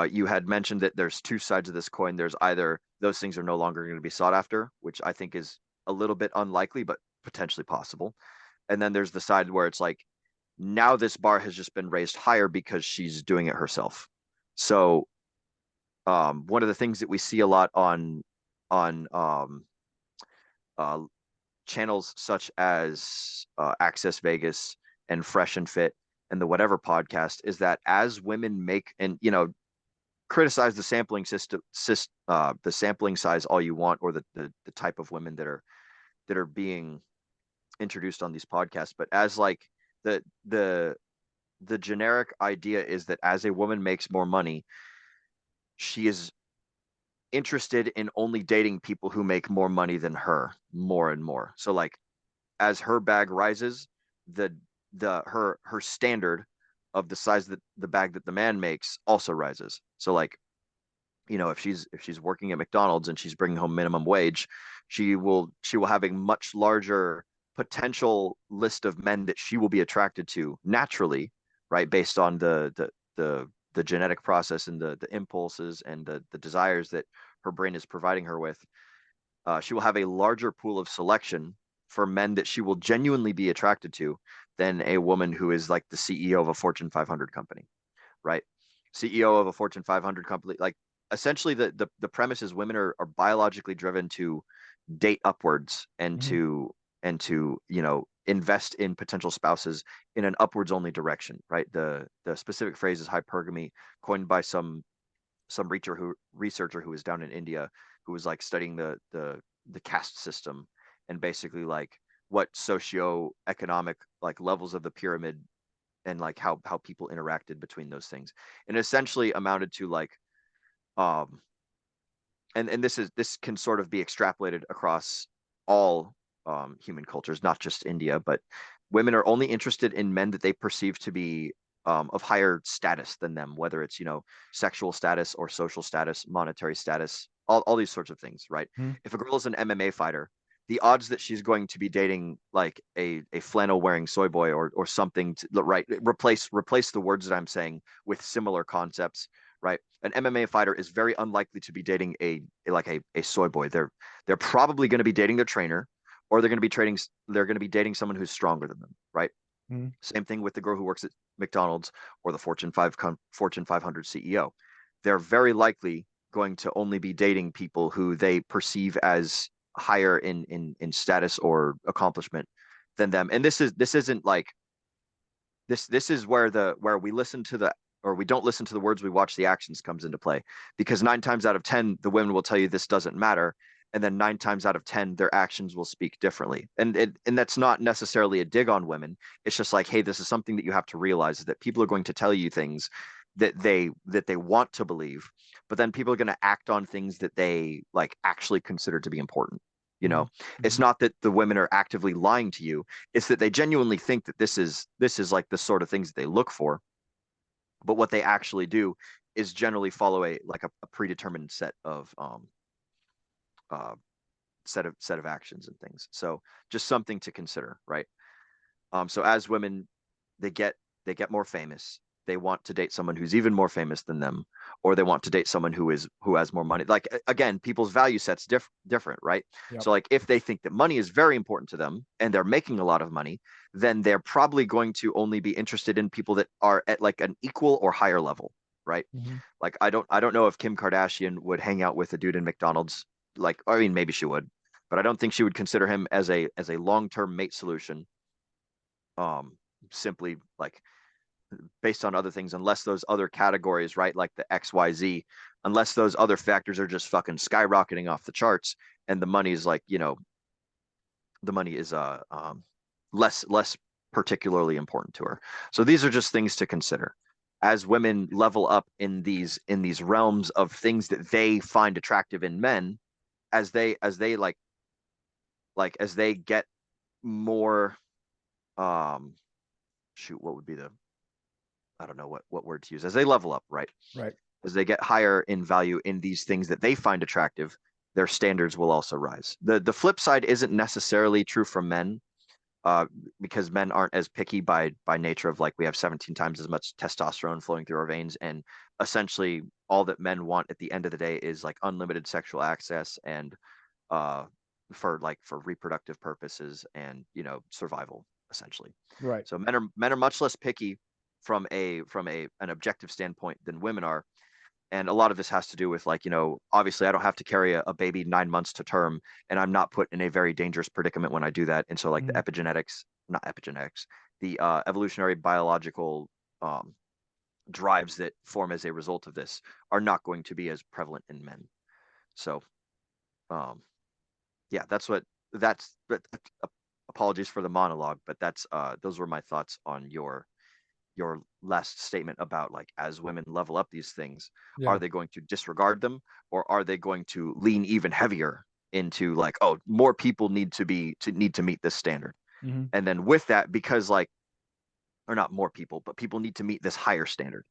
You had mentioned that there's two sides of this coin. There's either those things are no longer going to be sought after, which I think is a little bit unlikely, but potentially possible. And then there's the side where it's like, now this bar has just been raised higher because she's doing it herself. So one of the things that we see a lot on uh, channels such as Access Vegas and Fresh and Fit and the Whatever podcast is that as women make, and criticize the sampling the sampling size all you want, or the type of women that are being introduced on these podcasts, but as like the generic idea is that as a woman makes more money, she is interested in only dating people who make more money than her more and more. So like as her bag rises, the her standard of the size that the bag that the man makes also rises. So like, if she's working at McDonald's and she's bringing home minimum wage, she will have a much larger potential list of men that she will be attracted to naturally, right? Based on the genetic process and the impulses and the desires that her brain is providing her with. She will have a larger pool of selection for men that she will genuinely be attracted to than a woman who is like the CEO of a Fortune 500 company, right? CEO of a Fortune 500 company, like essentially the premise is women are biologically driven to date upwards and Mhm. to invest in potential spouses in an upwards only direction, right? The specific phrase is hypergamy, coined by some researcher who was down in India, who was like studying the caste system, and basically like what socioeconomic like levels of the pyramid, and like how people interacted between those things, and essentially amounted to like um and this can sort of be extrapolated across all human cultures, not just India, but women are only interested in men that they perceive to be of higher status than them, whether it's sexual status or social status, monetary status, all these sorts of things, right? Mhm. If a girl is an MMA fighter, the odds that she's going to be dating like a flannel wearing soy boy or something to, right, replace the words that I'm saying with similar concepts, right? An MMA fighter is very unlikely to be dating a soy boy. They're probably going to be dating their trainer, or they're going to be dating someone who's stronger than them, right? Mhm. Same thing with the girl who works at McDonald's or the Fortune 500 CEO. They're very likely going to only be dating people who they perceive as higher in status or accomplishment than them. And this isn't like this is where we listen to the or we don't listen to the words, we watch the actions comes into play, because 9 times out of 10 the women will tell you this doesn't matter, and then 9 times out of 10 their actions will speak differently, and that's not necessarily a dig on women. It's just like, hey, this is something that you have to realize, is that people are going to tell you things that they want to believe, but then people are going to act on things that they like actually consider to be important. you Mhm. know it's Mhm. not that the women are actively lying to you, it's that they genuinely think that this is like the sort of things that they look for, but what they actually do is generally follow a predetermined uh set of actions and things. So just something to consider, right? So as women, they get they get more famous. They want to date someone who's even more famous than them, or they want to date someone who has more money. Like again, people's value sets different, right? Yep. So like if they think that money is very important to them and they're making a lot of money, then they're probably going to only be interested in people that are at like an equal or higher level, right? Mhm. Like I don't know if Kim Kardashian would hang out with a dude in McDonald's. Like, I mean, maybe she would, but I don't think she would consider him as a long-term mate solution, um simply like based on other things, unless those other categories, right, like the XYZ, unless those other factors are just fucking skyrocketing off the charts, and the money is like, the money is less particularly important to her. So these are just things to consider as women level up in these realms of things that they find attractive in men, as they as they get more, um shoot, what would be the, I don't know what word to use, as they level up, right? Right. As they get higher in value in these things that they find attractive, their standards will also rise. The flip side isn't necessarily true for men, uh, because men aren't as picky by nature of like, we have 17 times as much testosterone flowing through our veins, and essentially all that men want at the end of the day is like unlimited sexual access, and uh, for reproductive purposes and survival, essentially. Right. So men are much less picky from an objective standpoint than women are, and a lot of this has to do with like, obviously I don't have to carry a baby 9 months to term, and I'm not put in a very dangerous predicament when I do that. And so like the Mhm. epigenetics, not epigenetics, the evolutionary biological um, drives that form as a result of this are not going to be as prevalent in men. So um, yeah, but apologies for the monologue, but that's those were my thoughts on your last statement about like, as women level up these things, are Yeah. they going to disregard them, or are they going to lean even heavier into like, oh, more people need to meet this standard, Mhm. and then with that, because like, or not more people, but people need to meet this higher standard.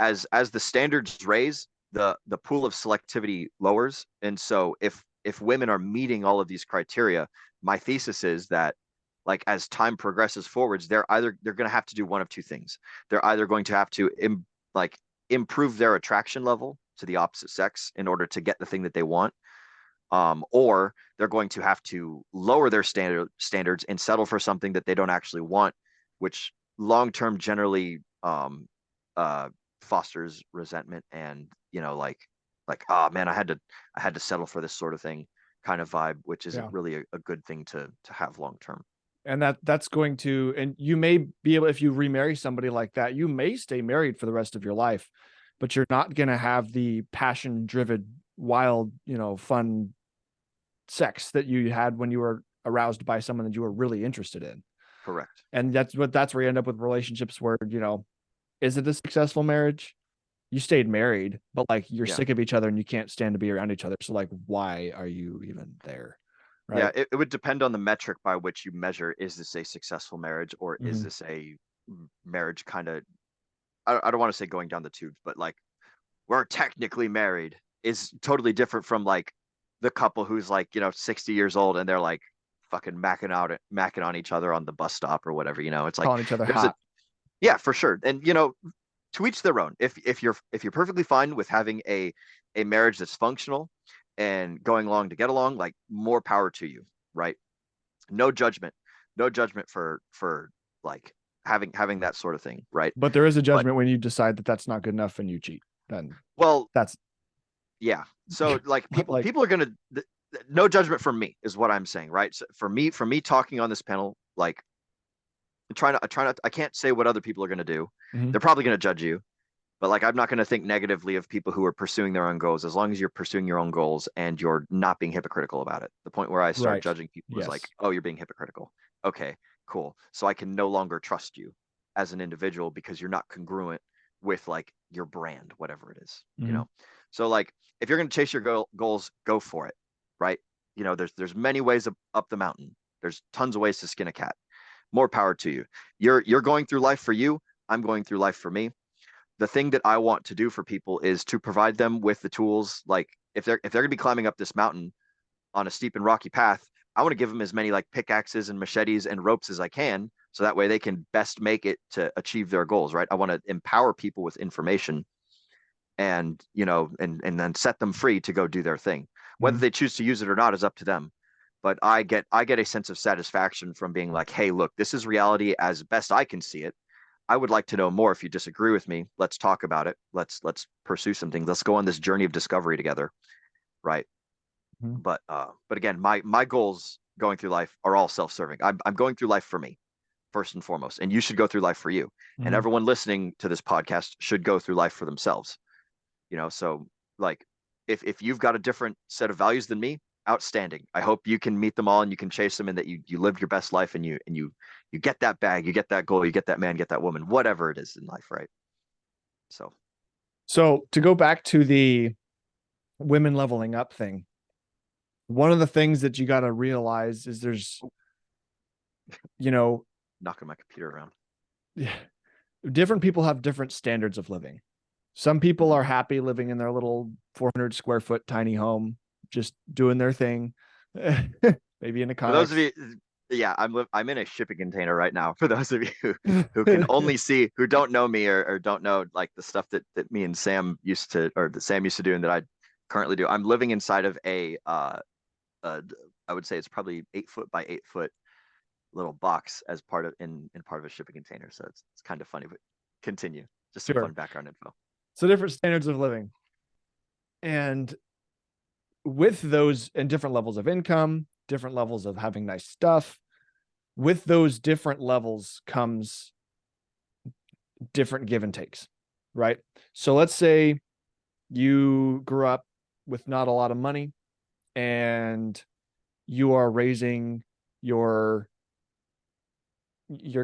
As the standards raise, the pool of selectivity lowers, and so if women are meeting all of these criteria, my thesis is that like, as time progresses forwards, they're going to have to do one of two things. They're either going to have to like improve their attraction level to the opposite sex in order to get the thing that they want, or they're going to have to lower their standards and settle for something that they don't actually want, which long term generally uh, fosters resentment and, like like, oh man, I had to settle for this sort of thing kind of vibe, which isn't Yeah. really a good thing to have long term. And that's going to, and you may be able, if you remarry somebody like that, you may stay married for the rest of your life, but you're not going to have the passion driven, wild, fun sex that you had when you were aroused by someone that you were really interested in. Correct. And that's where you end up with relationships where, is it a successful marriage? You stayed married, but like you're Yeah. sick of each other and you can't stand to be around each other. So like, why are you even there? Yeah, Right. it would depend on the metric by which you measure, is this a successful marriage, or is Mhm. this a marriage kind of, I don't want to say going down the tubes, but like we're technically married is totally different from like the couple who's like, 60 years old and they're like fucking macking on each other on the bus stop or whatever, it's like Calling each other there's a, hot. yeah, for sure. And to each their own. If you're perfectly fine with having a marriage that's functional and going along to get along, like more power to you, right? No judgment, no judgment for like having that sort of thing, right? But there is a But judgment when you decide that that's not good enough and you cheat. Then well, that's yeah. So like but like, people are gonna, no judgment from me is what I'm saying, right? So for me talking on this panel, like I can't say what other people are gonna do. mhm. They're probably gonna judge you, but like I'm not going to think negatively of people who are pursuing their own goals, as long as you're pursuing your own goals and you're not being hypocritical about it. The point where I start Right. judging people is like, Yes. oh, you're being hypocritical. Okay, cool. So I can no longer trust you as an individual because you're not congruent with like your brand, whatever it is, Mhm. So like if you're going to chase your goals, go for it, right? There's many ways up the mountain. There's tons of ways to skin a cat. More power to you. You're going through life for you. I'm going through life for me. The thing that I want to do for people is to provide them with the tools. Like if they're gonna be climbing up this mountain on a steep and rocky path, I want to give them as many like pickaxes and machetes and ropes as I can, so that way they can best make it to achieve their goals. Right? I want to empower people with information, and and then set them free to go do their thing. Whether Mhm. they choose to use it or not is up to them. But I get a sense of satisfaction from being like, hey, look, this is reality as best I can see it. I would like to know more. If you disagree with me, let's talk about it. Let's pursue some things. Let's go on this journey of discovery together, right? Mhm. But again, my goals going through life are all self-serving. I'm going through life for me first and foremost, and you should go through life for you. And Mhm. everyone listening to this podcast should go through life for themselves. So like if you've got a different set of values than me, outstanding. I hope you can meet them all and you can chase them, and that you live your best life, and you get that bag, you get that goal, you get that man, get that woman, whatever it is in life, right? So So to go back to the women leveling up thing, one of the things that you got to realize is there's, you know, knocking my computer around. different people have different standards of living. Some people Mhm. are happy living in their little 400 square foot tiny home, just doing their thing, maybe in a For those of conex. you, yeah, I'm in a shipping container right now. For those of you who can only see, who don't know me, or don't know like the stuff that me and Sam used to, or that Sam used to do and that I currently do. I'm living inside of uh I would say it's probably 8 foot by 8 foot little box as part of in part of a shipping container. So it's kind of funny, but continue. Just some fun Sure. background info. So different standards of living. And with those and different levels of income, different levels of having nice stuff, with those different levels comes different give and takes, right? So let's say you grew up with not a lot of money and you are raising your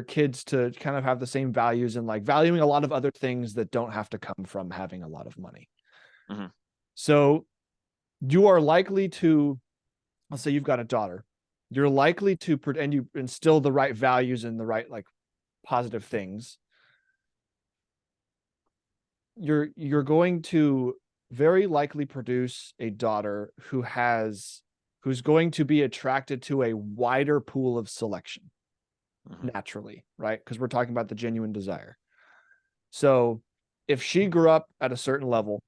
kids to kind of have the same values and like valuing a lot of other things that don't have to come from having a lot of money. Hmm. So you are likely to, let's say you've got a daughter, you're likely to, and you instill the right values and the right like positive things. You're going to very likely produce a daughter who's going to be attracted to a wider pool of selection Hmm. naturally, right? Because we're talking about the genuine desire. So if she grew up at a certain level,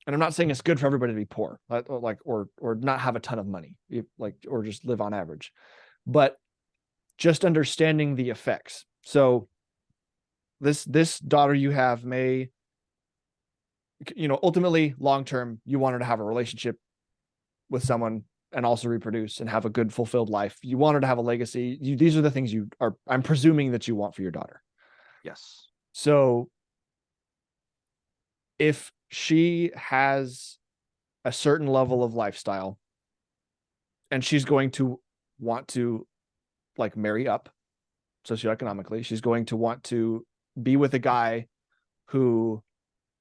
and I'm not saying it's good for everybody to be poor, or not have a ton of money, like or just live on average, but just understanding the effects. So this daughter you have may ultimately long term, you want her to have a relationship with someone and also reproduce and have a good fulfilled life. You want her to have a legacy. These are the things I'm presuming that you want for your daughter. Yes. So if she has a certain level of lifestyle and she's going to want to like marry up socioeconomically, she's going to want to be with a guy who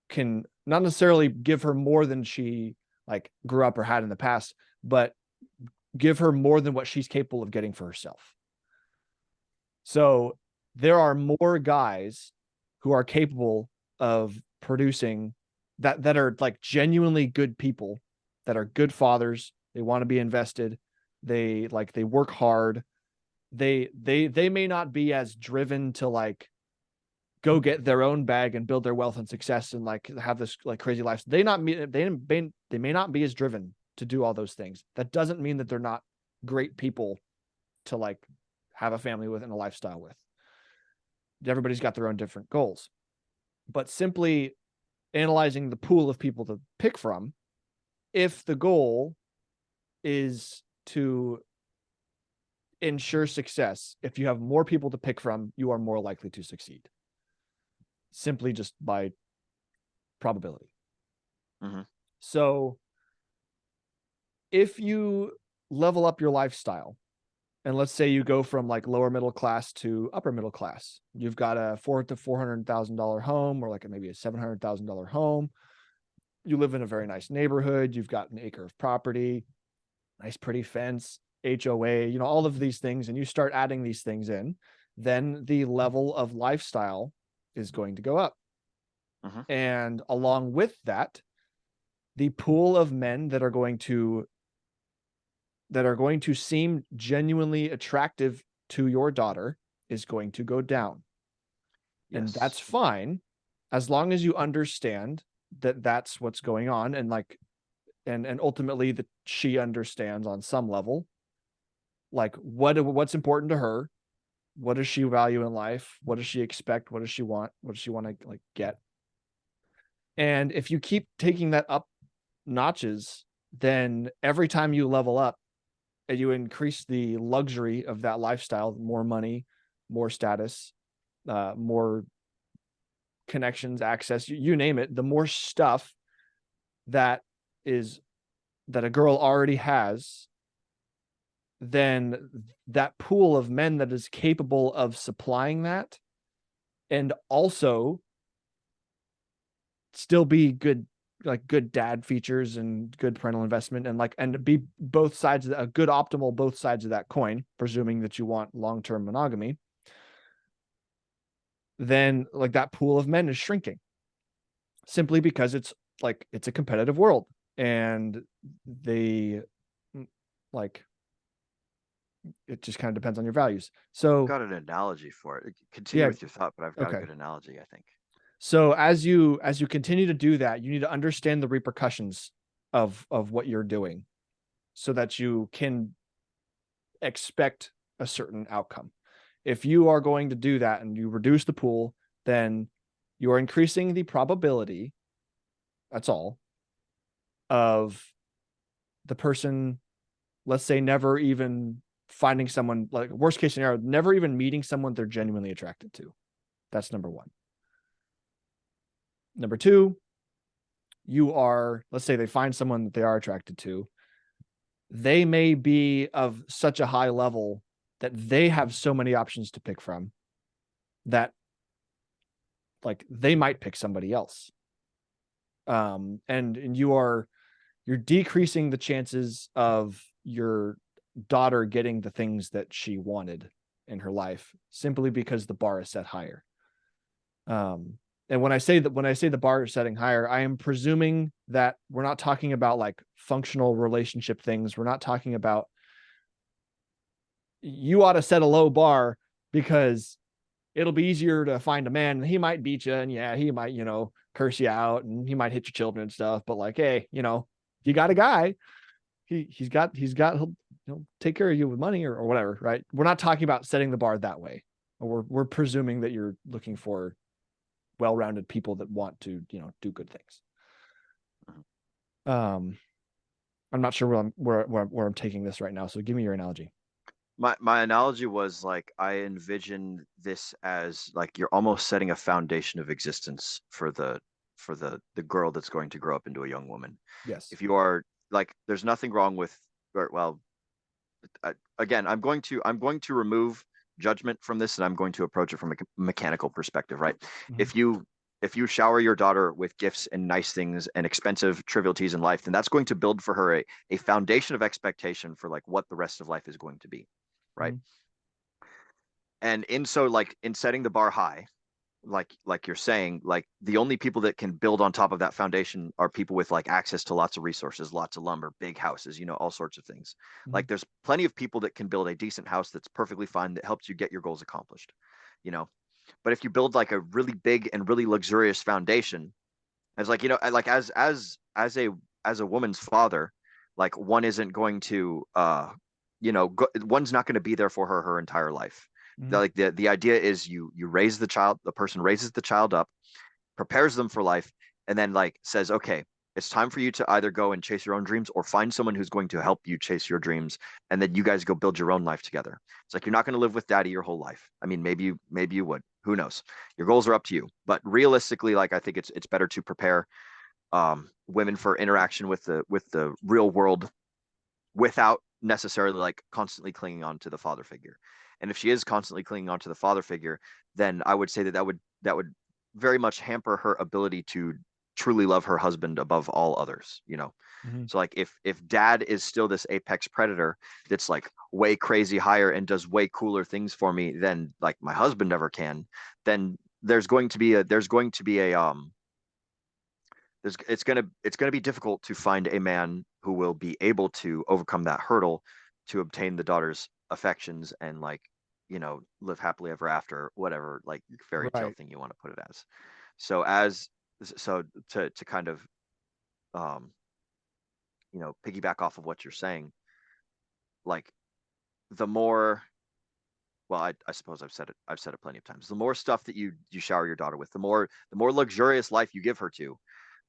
can not necessarily give her more than she like grew up or had in the past, but give her more than what she's capable of getting for herself. So there are more guys who are capable of producing that are like genuinely good people, that are good fathers. They want to be invested. They work hard. They may not be as driven to like go get their own bag and build their wealth and success and like have this like crazy life. They may not be as driven to do all those things. That doesn't mean that they're not great people to like have a family with and a lifestyle with. Everybody's got their own different goals. But simply analyzing the pool of people to pick from, if the goal is to ensure success, if you have more people to pick from, you are more likely to succeed. Simply just by probability. Mm-hmm. So if you level up your lifestyle, and let's say you go from like lower middle class to upper middle class, you've got a $400,000 home, or like maybe a $700,000 home. You live in a very nice neighborhood. You've got an acre of property, nice pretty fence, HOA, all of these things, and you start adding these things in, then the level of lifestyle is going to go up. Mm-hmm. And along with that, the pool of men that are going to seem genuinely attractive to your daughter is going to go down. Yes. And that's fine as long as you understand that that's what's going on, and like and ultimately that she understands on some level like what's important to her, what does she value in life, what does she expect, what does she want, what does she want to like get. And if you keep taking that up notches, then every time you level up and you increase the luxury of that lifestyle, more money, more status, more connections, access, you name it, the more stuff that a girl already has, then that pool of men that is capable of supplying that and also still be good, like good dad features and good parental investment, and be both sides of a good optimal both sides of that coin, presuming that you want long-term monogamy, then like that pool of men is shrinking simply because it's a competitive world, and they like it just kind of depends on your values. I've So got an analogy for it. Continue yeah, with your thought, but I've got a okay. good analogy, I think. So as you continue to do that, you need to understand the repercussions of what you're doing so that you can expect a certain outcome. If you are going to do that and you reduce the pool, then you are increasing the probability, that's all, of the person, let's say, never even finding someone, like worst case scenario, never even meeting someone they're genuinely attracted to. That's number one. Number two, let's say they find someone that they are attracted to. They may be of such a high level that they have so many options to pick from that like they might pick somebody else. And you're decreasing the chances of your daughter getting the things that she wanted in her life simply because the bar is set higher. And when I say the bar is setting higher, I am presuming that we're not talking about like functional relationship things. We're not talking about you ought to set a low bar because it'll be easier to find a man. He might beat you, and yeah, he might, curse you out, and he might hit your children and stuff. But like, hey, you got a guy. He'll take care of you with money or whatever, right? We're not talking about setting the bar that way. We're presuming that you're looking for well-rounded people that want to, do good things. Um, I'm not sure where I'm taking this right now. So give me your analogy. My analogy was like I envision this as like you're almost setting a foundation of existence for the girl that's going to grow up into a young woman. Yes. If you are like, there's nothing wrong with, or, well, again, I'm going to remove judgment from this, and I'm going to approach it from a mechanical perspective, right? Mhm. If you shower your daughter with gifts and nice things and expensive trivialities in life, then that's going to build for her a foundation of expectation for like what the rest of life is going to be, right? Mhm. And in so like in setting the bar high, like you're saying, like the only people that can build on top of that foundation are people with like access to lots of resources, lots of lumber, big houses, all sorts of things. Mhm. Like there's plenty of people that can build a decent house that's perfectly fine, that helps you get your goals accomplished, you know. But if you build like a really big and really luxurious foundation, as like, like as a woman's father, like one isn't going to one's not going to be there for her entire life. Mhm. The idea is you raise the child, the person raises the child up, prepares them for life, and then like says, okay, it's time for you to either go and chase your own dreams or find someone who's going to help you chase your dreams, and then you guys go build your own life together. It's like you're not going to live with daddy your whole life. I mean, maybe you would. Who knows? Your goals are up to you. But realistically, like I think it's better to prepare women for interaction with the real world without necessarily like constantly clinging on to the father figure. And if she is constantly clinging on to the father figure, then I would say that would very much hamper her ability to truly love her husband above all others. Mhm. So like if dad is still this apex predator that's like way crazy higher and does way cooler things for me than like my husband ever can, then there's going to be a it's going to be difficult to find a man who will be able to overcome that hurdle to obtain the daughter's affections and like live happily ever after, whatever like fairy tale Right. thing you want to put it as. So kind of um piggyback off of what you're saying, like the more, well, I suppose I've said it plenty of times, the more stuff that you shower your daughter with, the more luxurious life you give her to,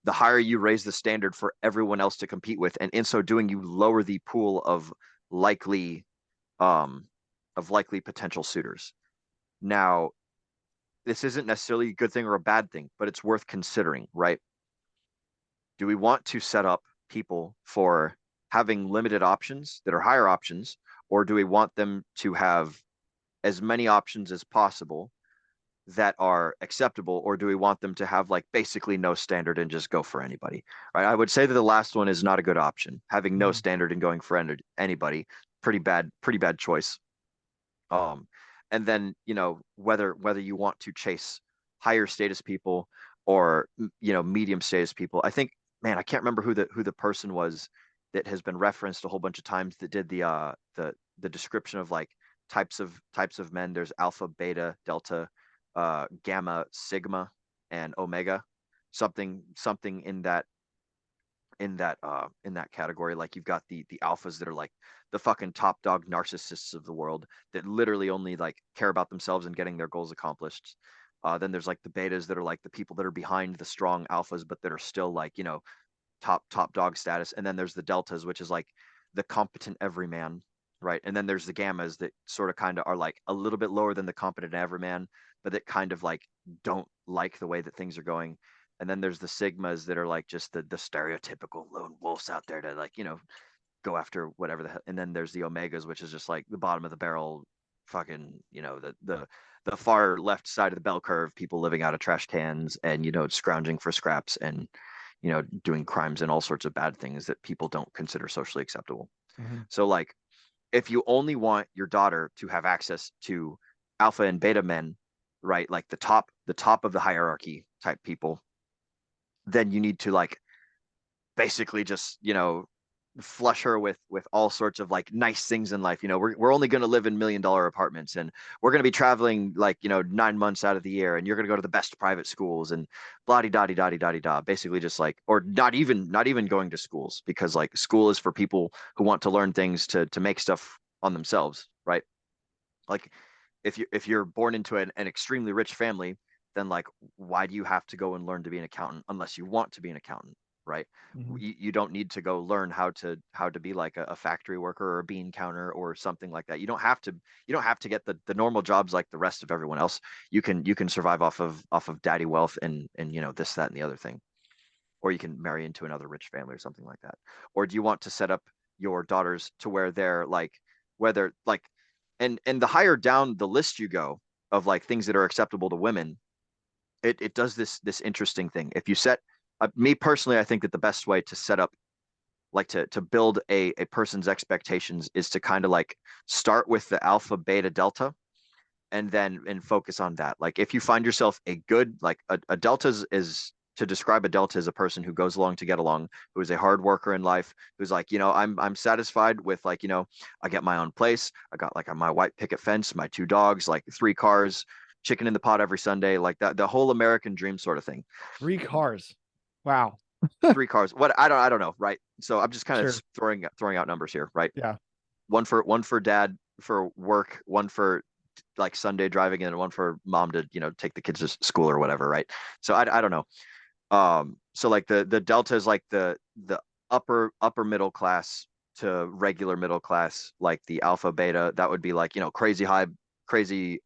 the higher you raise the standard for everyone else to compete with, and in so doing, you lower the pool likely um, of likely potential suitors. Now, this isn't necessarily a good thing or a bad thing, but it's worth considering, right? Do we want to set up people for having limited options that are higher options, or do we want them to have as many options as possible that are acceptable, or do we want them to have like basically no standard and just go for anybody? Right? I would say that the last one is not a good option. Having no Mhm. standard and going for anybody, pretty bad choice. Um, and then whether you want to chase higher status people or medium status people. I think, man, I can't remember who the person was that has been referenced a whole bunch of times that did the description of like types of men. There's alpha, beta, delta, gamma, sigma, and omega. Something in that category. Like you've got the alphas that are like the fucking top dog narcissists of the world that literally only like care about themselves and getting their goals accomplished. Then there's like the betas that are like the people that are behind the strong alphas but that are still like top dog status. And then there's the deltas, which is like the competent everyman, right? And then there's the gammas that sort of kind of are like a little bit lower than the competent everyman, but that kind of like don't like the way that things are going. And then there's the sigmas that are like just the stereotypical lone wolves out there to like go after whatever the hell. And then there's the omegas, which is just like the bottom of the barrel, fucking the far left side of the bell curve, people living out of trash cans and scrounging for scraps and doing crimes and all sorts of bad things that people don't consider socially acceptable. Mhm. So like if you only want your daughter to have access to alpha and beta men, right, like the top of the hierarchy type people, then you need to like basically just flush her with all sorts of like nice things in life. We're only going to live in $1 million apartments, and we're going to be traveling like 9 months out of the year, and you're going to go to the best private schools and blah di da di da di da di da. Basically just like, or not even going to schools, because like school is for people who want to learn things to make stuff on themselves, right? Like if you're born into an extremely rich family, then like why do you have to go and learn to be an accountant unless you want to be an accountant? right? Mhm. You don't need to go learn how to be like a factory worker or a bean counter or something like that. You don't have to get the normal jobs like the rest of everyone else. You can survive off of daddy wealth and this, that, and the other thing. Or you can marry into another rich family or something like that. Or do you want to set up your daughters to where they're like, whether like, and the higher down the list you go of like things that are acceptable to women, it does this interesting thing. If you set me personally, I think that the best way to set up like to build a person's expectations is to kind of like start with the alpha, beta, delta, and then and focus on that. Like if you find yourself a good like a delta is to describe a delta as a person who goes along to get along, who is a hard worker in life, who's like, I'm satisfied with like, I get my own place. I got like my white picket fence, my two dogs, like three cars, chicken in the pot every Sunday, like that, the whole American dream sort of thing. 3 cars. Wow. Three cars. What I don't know, right? So I'm just kind of Sure. throwing out numbers here, right? Yeah. One for dad for work, one for like Sunday driving, and one for mom to take the kids to school or whatever, right? So I don't know. So like the delta is like the upper middle class to regular middle class, like the alpha beta. That would be like crazy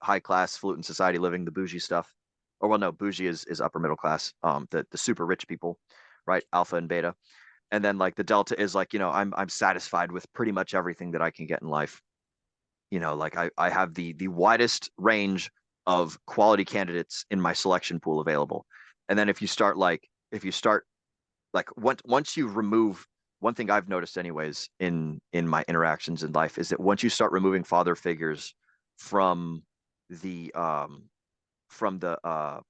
high class fluent society living, the bougie stuff. Or well, no, bougie is upper middle class. The super rich people, right? Alpha and beta. And then like the delta is like I'm satisfied with pretty much everything that I can get in life. Like I have the widest range of quality candidates in my selection pool available. And then if you start like once you remove, one thing I've noticed anyways in my interactions in life is that once you start removing father figures from the from the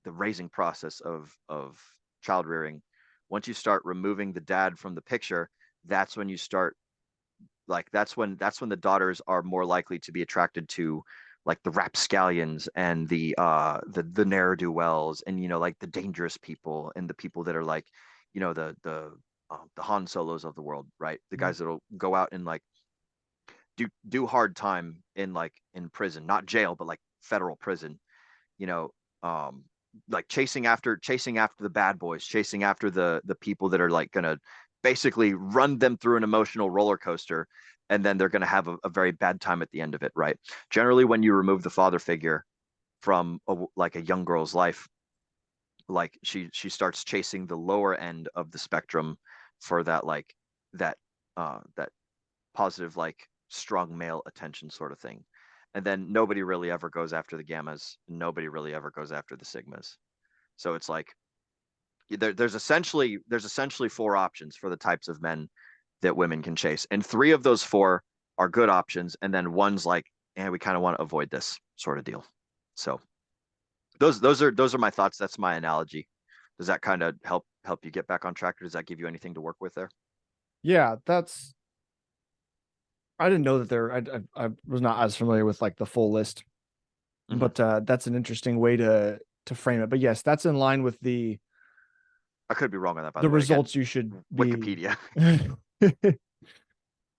raising process of child rearing, once you start removing the dad from the picture, that's when you start like that's when the daughters are more likely to be attracted to like the rapscallions and the ne'er-do-wells, and like the dangerous people and the people that are like the Han Solos of the world, right? The Mhm. guys that'll go out and like do hard time in like in prison, not jail, but like federal prison, you know, um, like chasing after the bad boys, chasing after the people that are like gonna basically run them through an emotional roller coaster, and then they're gonna have a very bad time at the end of it, right? Generally, when you remove the father figure from like a young girl's life, like she starts chasing the lower end of the spectrum for that like that positive, like strong male attention sort of thing. And then nobody really ever goes after the gammas. Nobody really ever goes after the sigmas. So it's like there's essentially four options for the types of men that women can chase, and three of those four are good options, and then one's like, we kind of want to avoid this sort of deal. So those are my thoughts. That's my analogy. Does that kind of help you get back on track, or does that give you anything to work with there? Yeah, that's I didn't know that there I was not as familiar with like the full list, Hmm. but that's an interesting way to frame it. But yes, that's in line with I could be wrong on that, by the the way. Again, results you should be. Wikipedia.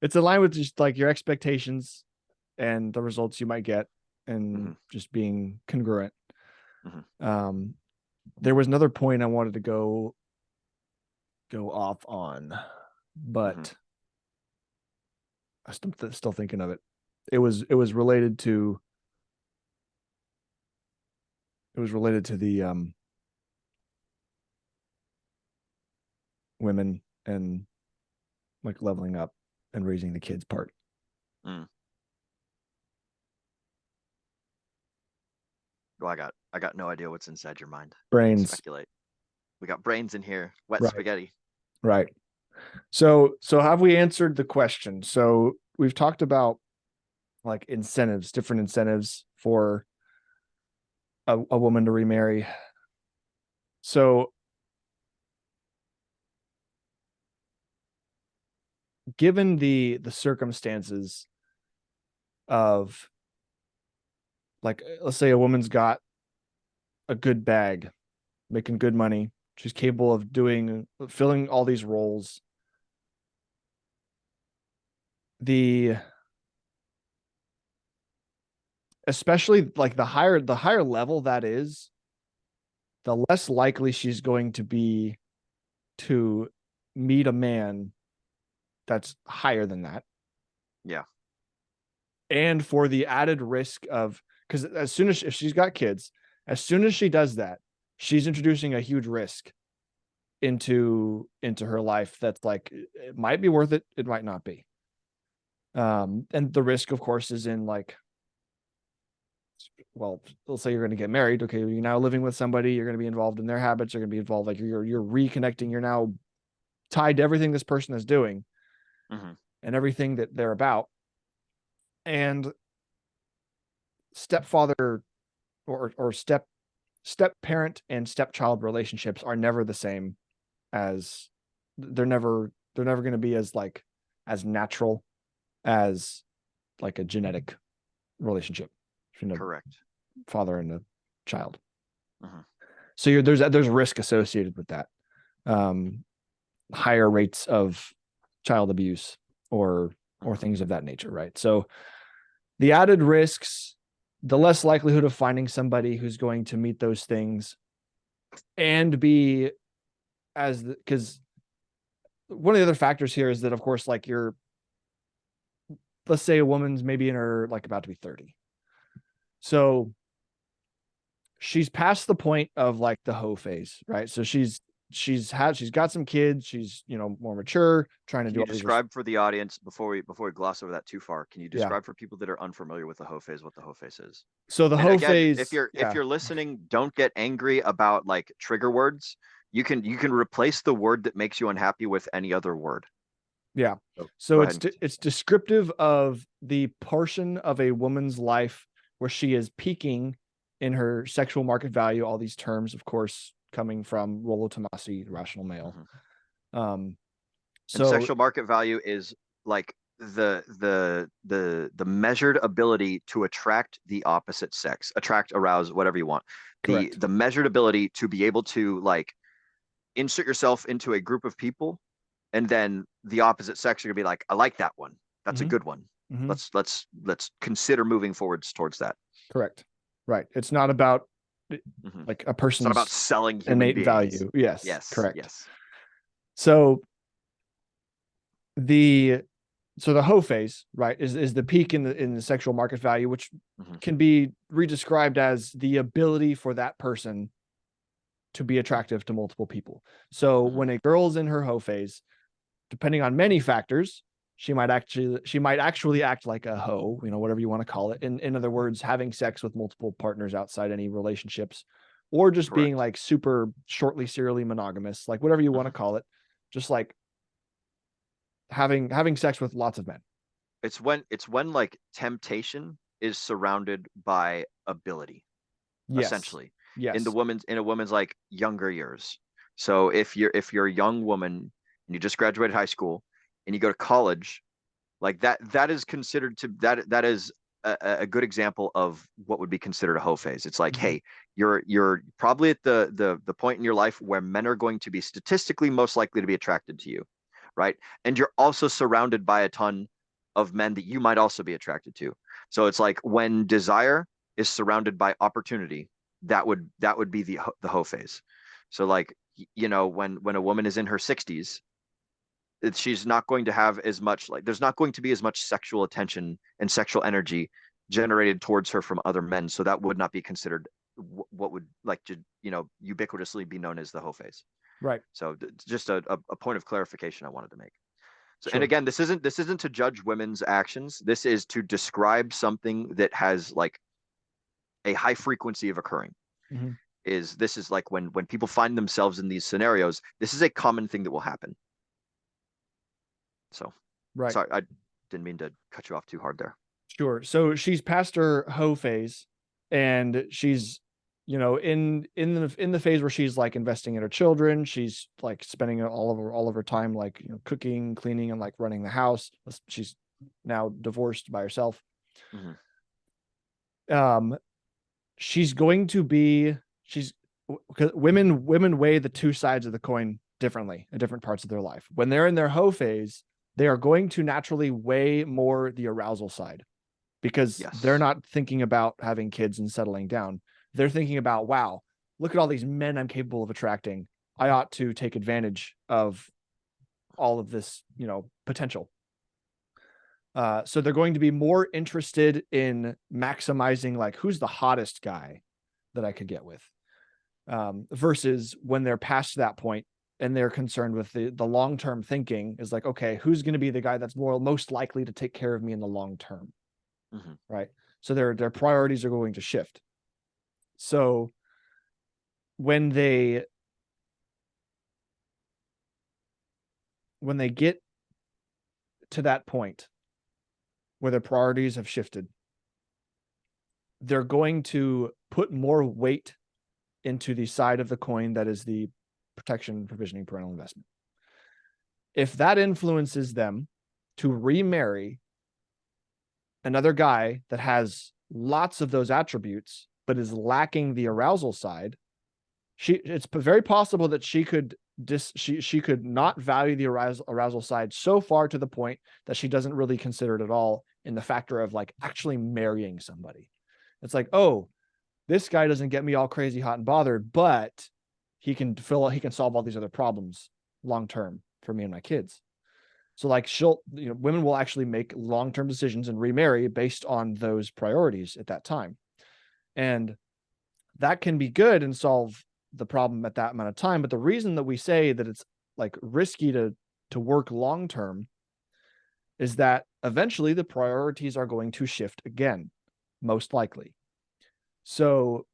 It's in line with just like your expectations and the results you might get and Hmm. just being congruent. Hmm. Um, there was another point I wanted to go off on, Hmm. but I'm still thinking of it. It was related to the women and like leveling up and raising the kids part. Mm. Well, I got no idea what's inside your mind. Brains. Speculate. We got brains in here. Wet Right. spaghetti. Right. So have we answered the question? So we've talked about like incentives, different incentives for a woman to remarry. So given the circumstances of like let's say a woman's got a good bag, making good money, she's capable of doing filling all these roles. The especially like the higher level that is, the less likely she's going to be. to meet a man that's higher than that. Yeah. And for the added risk of, because as soon as if she's got kids, as soon as she does that, she's introducing a huge risk into her life that's like, it might be worth it, it might not be. And the risk, of course, is in like, well, let's say you're going to get married. Okay, you're now living with somebody, you're going to be involved in their habits, you're going to be involved, like you're reconnecting, you're now tied to everything this person is doing and everything that they're about. And stepfather or step parent and stepchild relationships are never the same. As they're never going to be as like as natural as like a genetic relationship between a Correct. father and a child. So there's risk associated with that. Higher rates of child abuse or things of that nature, right? So the added risks, the less likelihood of finding somebody who's going to meet those things and be as because one of the other factors here is that, of course, like let's say a woman's maybe in her like about to be 30. So she's past the point of like the hoe phase, right? So she's got some kids, she's, more mature, trying to Can do you all these. describe for the audience before we gloss over that too far? Can you Yeah. describe for people that are unfamiliar with the hoe phase what the hoe phase is? So the And hoe again, phase, if you're listening, don't get angry about like trigger words. You can replace the word that makes you unhappy with any other word. Yeah. So it's descriptive of the portion of a woman's life where she is peaking in her sexual market value. All these terms, of course, coming from Rollo Tomasi, the rational male. And sexual market value is like the measured ability to attract the opposite sex, attract, arouse, whatever you want. Correct. The measured ability to be able to like insert yourself into a group of people, and then the opposite sex are gonna be like, I like that one. That's a good one. Let's consider moving forwards towards that. Correct. Right. It's not about like a person's, it's not about selling human innate beings. Value. Yes. Yes. Correct. Yes. So the hoe phase, right, is the peak in the sexual market value, which can be redescribed as the ability for that person to be attractive to multiple people. So when a girl's in her hoe phase, depending on many factors, she might actually act like a hoe, whatever you want to call it. In other words, having sex with multiple partners outside any relationships, or just being like super shortly serially monogamous, like whatever you want to call it, just like having sex with lots of men. It's when like temptation is surrounded by ability. Yes. Essentially. Yes. In a woman's like younger years. So if you're a young woman and you just graduated high school and you go to college, like that is considered to that is a good example of what would be considered a hoe phase. It's like, hey, you're probably at the point in your life where men are going to be statistically most likely to be attracted to you, right? And you're also surrounded by a ton of men that you might also be attracted to. So it's like when desire is surrounded by opportunity, that would be the hoe phase. So like, when a woman is in her 60s, she's not going to have as much, like there's not going to be as much sexual attention and sexual energy generated towards her from other men. So that would not be considered what would like to, ubiquitously be known as the hoe phase. Right. So just a point of clarification I wanted to make. So, and again, this isn't to judge women's actions. This is to describe something that has like a high frequency of occurring. This is like when people find themselves in these scenarios, this is a common thing that will happen. So, sorry, I didn't mean to cut you off too hard there. Sure. So she's past her hoe phase, and she's, in the phase where she's like investing in her children. She's like spending all of her time like cooking, cleaning, and like running the house. She's now divorced by herself. She's going to be because women weigh the two sides of the coin differently in different parts of their life. When they're in their hoe phase, they are going to naturally weigh more the arousal side, because they're not thinking about having kids and settling down. They're thinking about, wow, look at all these men I'm capable of attracting. I ought to take advantage of all of this, potential. So they're going to be more interested in maximizing, like, who's the hottest guy that I could get with, versus when they're past that point and they're concerned with the long-term thinking is like, okay, who's going to be the guy that's most likely to take care of me in the long term, right? So their priorities are going to shift. So when they get to that point where their priorities have shifted, they're going to put more weight into the side of the coin that is the protection, provisioning, parental investment. If that influences them to remarry another guy that has lots of those attributes but is lacking the arousal side, it's very possible that she could not value the arousal side so far to the point that she doesn't really consider it at all in the factor of like actually marrying somebody. It's like, oh, this guy doesn't get me all crazy hot and bothered, but he can solve all these other problems long term for me and my kids. So like women will actually make long-term decisions and remarry based on those priorities at that time. And that can be good and solve the problem at that amount of time. But the reason that we say that it's like risky to work long-term is that eventually the priorities are going to shift again, most likely. So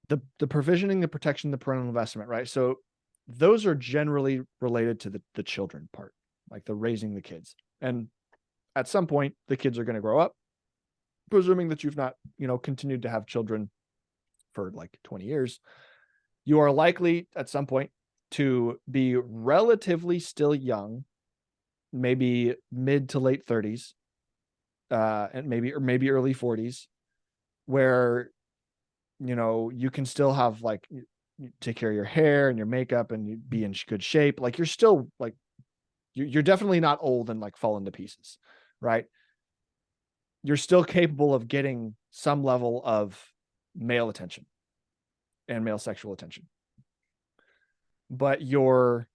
the provisioning, the protection, the parental investment, right? So those are generally related to the children part, like the raising the kids. And at some point, the kids are going to grow up, presuming that you've not, continued to have children for like 20 years. You are likely at some point to be relatively still young, maybe mid to late 30s, and maybe early 40s, where you can still have like take care of your hair and your makeup and be in good shape. Like you're still like, you're definitely not old and like falling to pieces, right? You're still capable of getting some level of male attention and male sexual attention. But your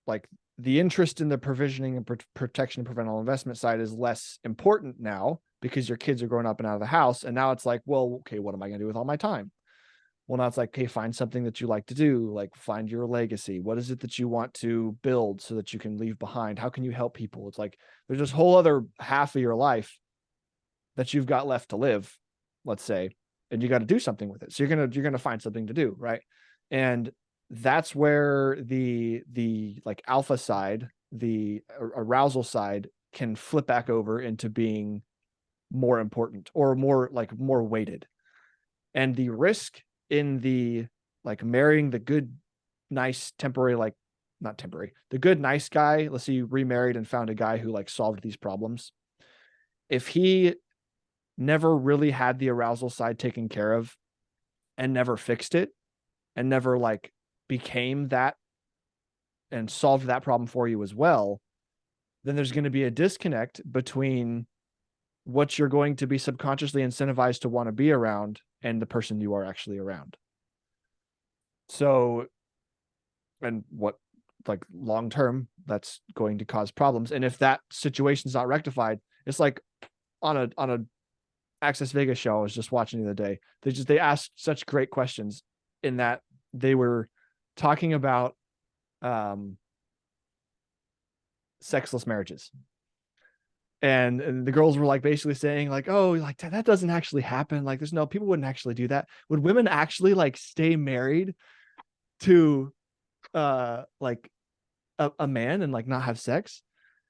like the interest in the provisioning and protection and parental investment side is less important now because your kids are growing up and out of the house. And now it's like, well, okay, what am I going to do with all my time? Well, now it's like, okay, find something that you like to do, like find your legacy. What is it that you want to build so that you can leave behind? How can you help people? It's like, there's this whole other half of your life that you've got left to live, let's say, and you got to do something with it. So you're going to find something to do. Right. And that's where the like alpha side, the arousal side can flip back over into being more important or more weighted. And the risk in the like marrying the good, nice, temporary, like not temporary, the good, nice guy, let's say you remarried and found a guy who like solved these problems. If he never really had the arousal side taken care of and never fixed it and never like became that and solved that problem for you as well, then there's going to be a disconnect between what you're going to be subconsciously incentivized to want to be around and the person you are actually around. So, and what like long term, that's going to cause problems. And if that situation's not rectified, it's like on a Access Vegas show I was just watching the other day. They asked such great questions in that they were talking about sexless marriages. And the girls were like basically saying like, oh, like that doesn't actually happen. Like there's no, people wouldn't actually do that. Would women actually like stay married to like a man and like not have sex?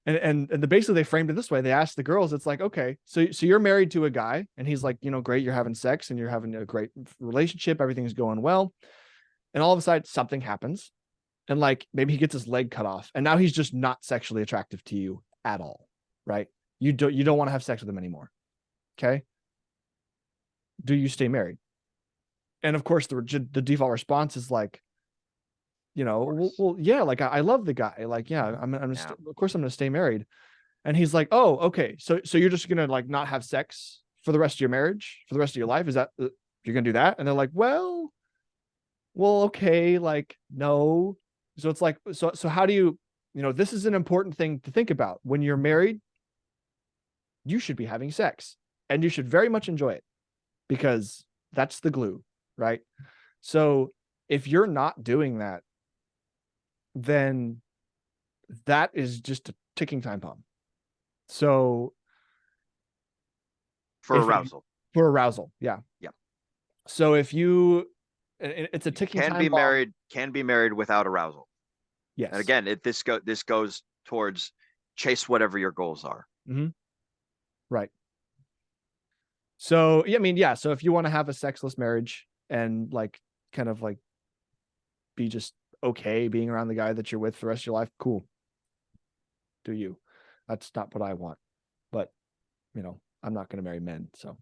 And basically they framed it this way. They asked the girls, it's like, okay, so you're married to a guy and he's like, great, you're having sex and you're having a great relationship, everything's going well. And all of a sudden something happens and like maybe he gets his leg cut off and now he's just not sexually attractive to you at all, right? You don't want to have sex with him anymore. Okay. Do you stay married? And of course the default response is like, well, yeah, like I love the guy. Like, yeah, of course I'm going to stay married. And he's like, oh, okay. So you're just going to like not have sex for the rest of your marriage, for the rest of your life. Is that You're gonna do that? And they're like, well, okay, like no. So it's like, so how do you, this is an important thing to think about. When you're married, you should be having sex and you should very much enjoy it because that's the glue, right? So if you're not doing that, then that is just a ticking time bomb. So For if you, arousal. for arousal, yeah. Yeah. So if you, it's a You ticking time bomb. can be married without arousal. And Yes. again, this goes towards chase whatever your goals are. Mm-hmm. Right. So yeah, I mean, yeah. So if you want to have a sexless marriage and like kind of like be just okay being around the guy that you're with for the rest of your life, cool. Do you? That's not what I want. But I'm not going to marry men. So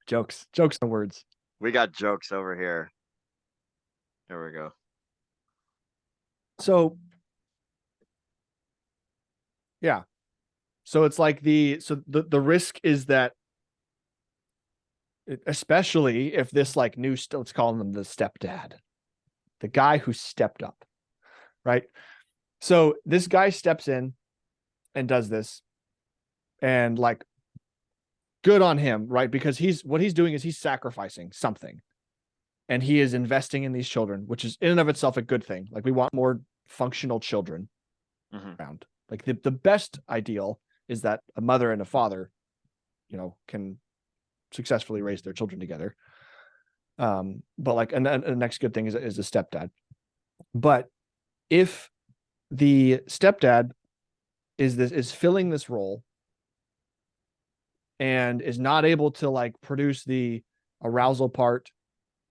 jokes and words. We got jokes over here. There we go. So yeah. So it's like the risk is that, especially if this like let's call him the stepdad, the guy who stepped up, right? So this guy steps in and does this, and like, good on him, right? Because he's doing is he's sacrificing something, and he is investing in these children, which is in and of itself a good thing. Like we want more functional children around. Like the best ideal is that a mother and a father, can successfully raise their children together. But like, and the next good thing is a stepdad. But if the stepdad is filling this role and is not able to like produce the arousal part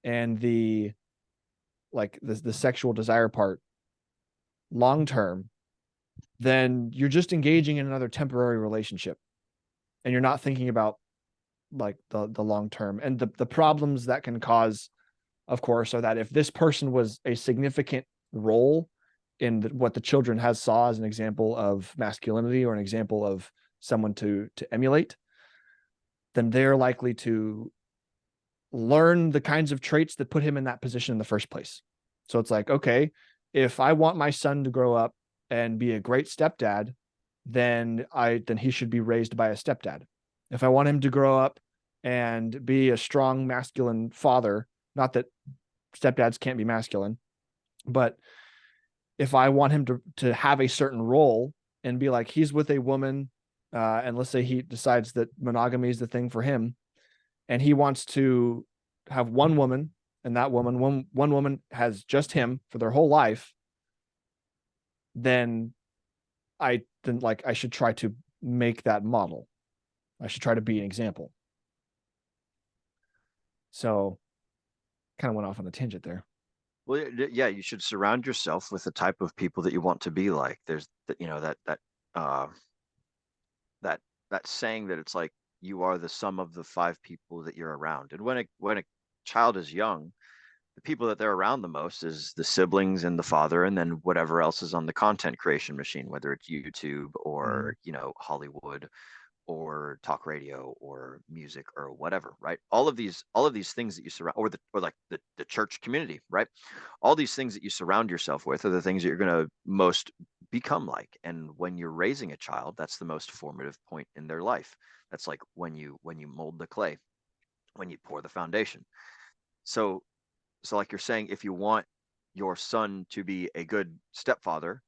and the like the sexual desire part long term, then you're just engaging in another temporary relationship and you're not thinking about like the long term. And the problems that can cause, of course, are that if this person was a significant role in what the children has saw as an example of masculinity or an example of someone to emulate, then they're likely to learn the kinds of traits that put him in that position in the first place. So it's like, okay, if I want my son to grow up and be a great stepdad, then he should be raised by a stepdad. If I want him to grow up and be a strong masculine father, not that stepdads can't be masculine, but if I want him to have a certain role and be like he's with a woman, and let's say he decides that monogamy is the thing for him, and he wants to have one woman, and that woman, one woman has just him for their whole life, then I should try to make that model. I should try to be an example. So kind of went off on a tangent there. Well, yeah, you should surround yourself with the type of people that you want to be like. There's uh that that saying that it's like you are the sum of the five people that you're around. And when a child is young, the people that they're around the most is the siblings and the father, and then whatever else is on the content creation machine, whether it's YouTube or Hollywood or talk radio or music or whatever, right? All of these things that you surround, or like the church community, right? All these things that you surround yourself with are the things that you're going to most become like. And when you're raising a child, that's the most formative point in their life. That's like when you mold the clay, when you pour the foundation. So like you're saying, if you want your son to be a good stepfather,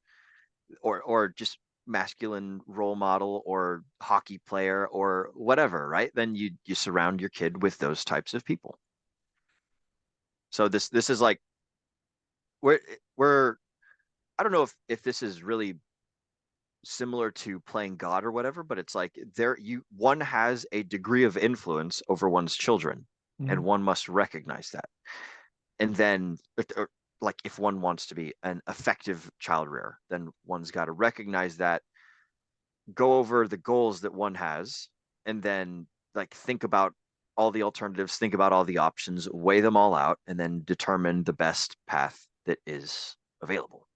or just masculine role model or hockey player or whatever, right? Then you surround your kid with those types of people. So this is like we're I don't know if this is really similar to playing God or whatever, but it's like one has a degree of influence over one's children, Mm-hmm. and one must recognize that. And then like if one wants to be an effective child rearer, then one's got to recognize that, go over the goals that one has, and then like think about all the alternatives, think about all the options, weigh them all out, and then determine the best path that is available.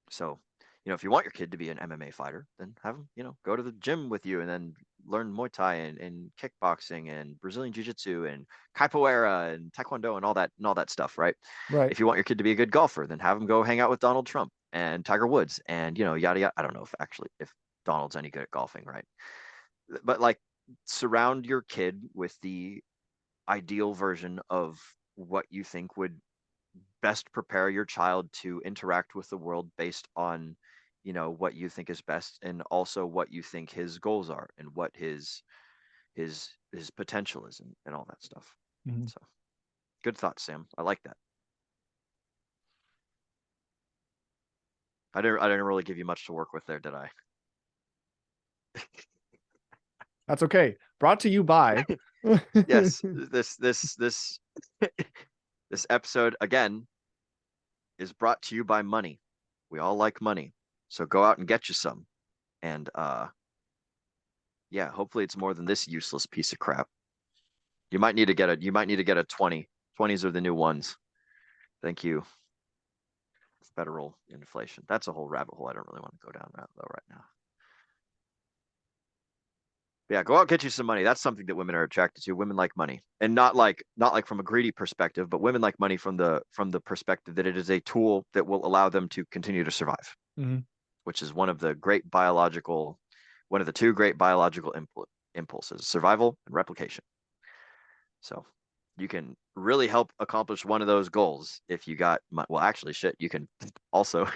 So, if you want your kid to be an MMA fighter, then have them, go to the gym with you, and then learn Muay Thai and kickboxing and Brazilian Jiu-Jitsu and capoeira and taekwondo and all that stuff, right? Right. If you want your kid to be a good golfer, then have him go hang out with Donald Trump and Tiger Woods and yada yada. I don't know if Donald's any good at golfing, right? But like surround your kid with the ideal version of what you think would best prepare your child to interact with the world based on what you think is best, and also what you think his goals are and what his potential is, and all that stuff. Mhm. So good thoughts, Sam. I like that. I didn't really give you much to work with there, did I? That's okay. Brought to you by. Yes, this episode again is brought to you by money. We all like money, so go out and get you some. And yeah, hopefully it's more than this useless piece of crap. You might need to get a 20. 20s are the new ones. Thank you. Federal inflation. That's a whole rabbit hole I don't really want to go down that though right now. But yeah, go out, get you some money. That's something that women are attracted to. Women like money. And not like from a greedy perspective, but women like money from the perspective that it is a tool that will allow them to continue to survive, Mhm. which is one of the two great biological impulses, survival and replication. So you can really help accomplish one of those goals if you got well, actually shit, you can also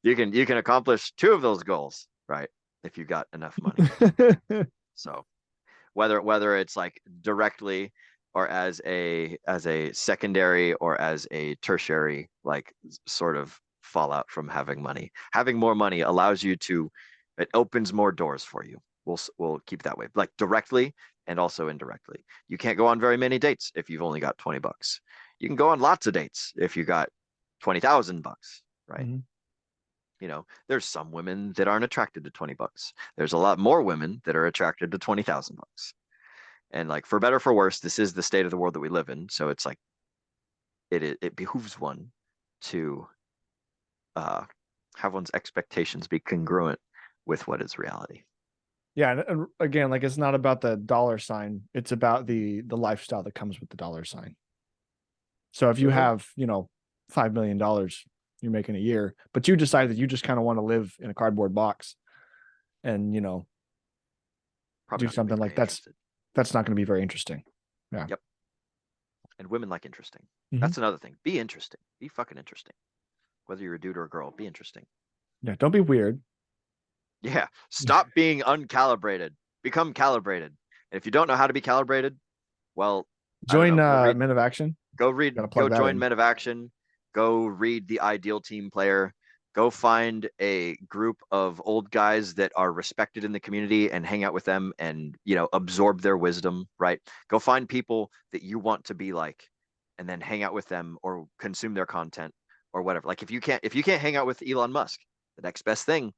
you can accomplish two of those goals, right? If you got enough money. So whether it's like directly or as a secondary or as a tertiary, like sort of fallout from having money. Having more money allows you to it opens more doors for you. We'll keep that way. Like directly and also indirectly. You can't go on very many dates if you've only got 20 bucks. You can go on lots of dates if you got 20,000 bucks, right? Mhm. There's some women that aren't attracted to 20 bucks. There's a lot more women that are attracted to 20,000 bucks. And like for better for worse, this is the state of the world that we live in. So it's like it behooves one to uh, have one's expectations be congruent with what is reality. Yeah, and again, like it's not about the dollar sign; it's about the lifestyle that comes with the dollar sign. So if you Mm-hmm. have, $5 million you're making a year, but you decide that you just kind of want to live in a cardboard box and Probably do not going to be something like very that's interested. that's not going to be very interesting. Yeah. Yep. And women like interesting. Mhm. That's another thing. Be interesting. Be fucking interesting. Whether you're a dude or a girl, be interesting. Yeah. Don't be weird. Yeah. Stop being uncalibrated. Become calibrated. And if you don't know how to be calibrated, well, I don't Join know. Men of Action. Got to Go plug that join in. Men of Action. Go read The Ideal Team Player. Go find a group of old guys that are respected in the community and hang out with them and, absorb their wisdom, right? Go find people that you want to be like and then hang out with them or consume their content or whatever. Like if you can't hang out with Elon Musk, the next best thing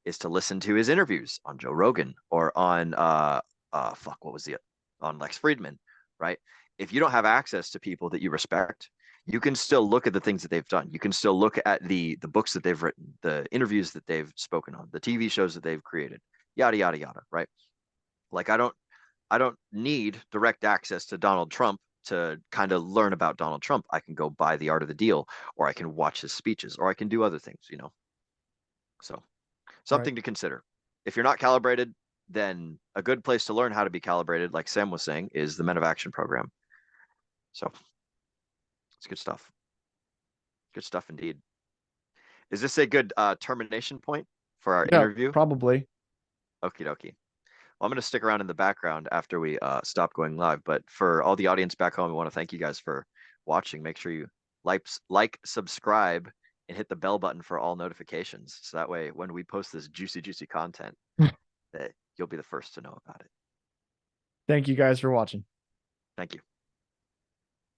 is to listen to his interviews on Joe Rogan or on what was the on Lex Friedman, right? If you don't have access to people that you respect, you can still look at the things that they've done. You can still look at the books that they've written, the interviews that they've spoken on, the TV shows that they've created, yada yada yada, right? Like I don't need direct access to Donald Trump to kind of learn about Donald Trump. I can go buy The Art of the Deal, or I can watch his speeches, or I can do other things. So Right. something to consider. If you're not calibrated, then a good place to learn how to be calibrated, like Sam was saying, is the Men of Action program. So it's good stuff. Good stuff indeed. Is this a good termination point for our Yeah. interview? Probably. Okie dokie. Well, I'm going to stick around in the background after we stop going live. But for all the audience back home, I want to thank you guys for watching. Make sure you subscribe, and hit the bell button for all notifications. So that way, when we post this juicy, juicy content, that you'll be the first to know about it. Thank you guys for watching. Thank you.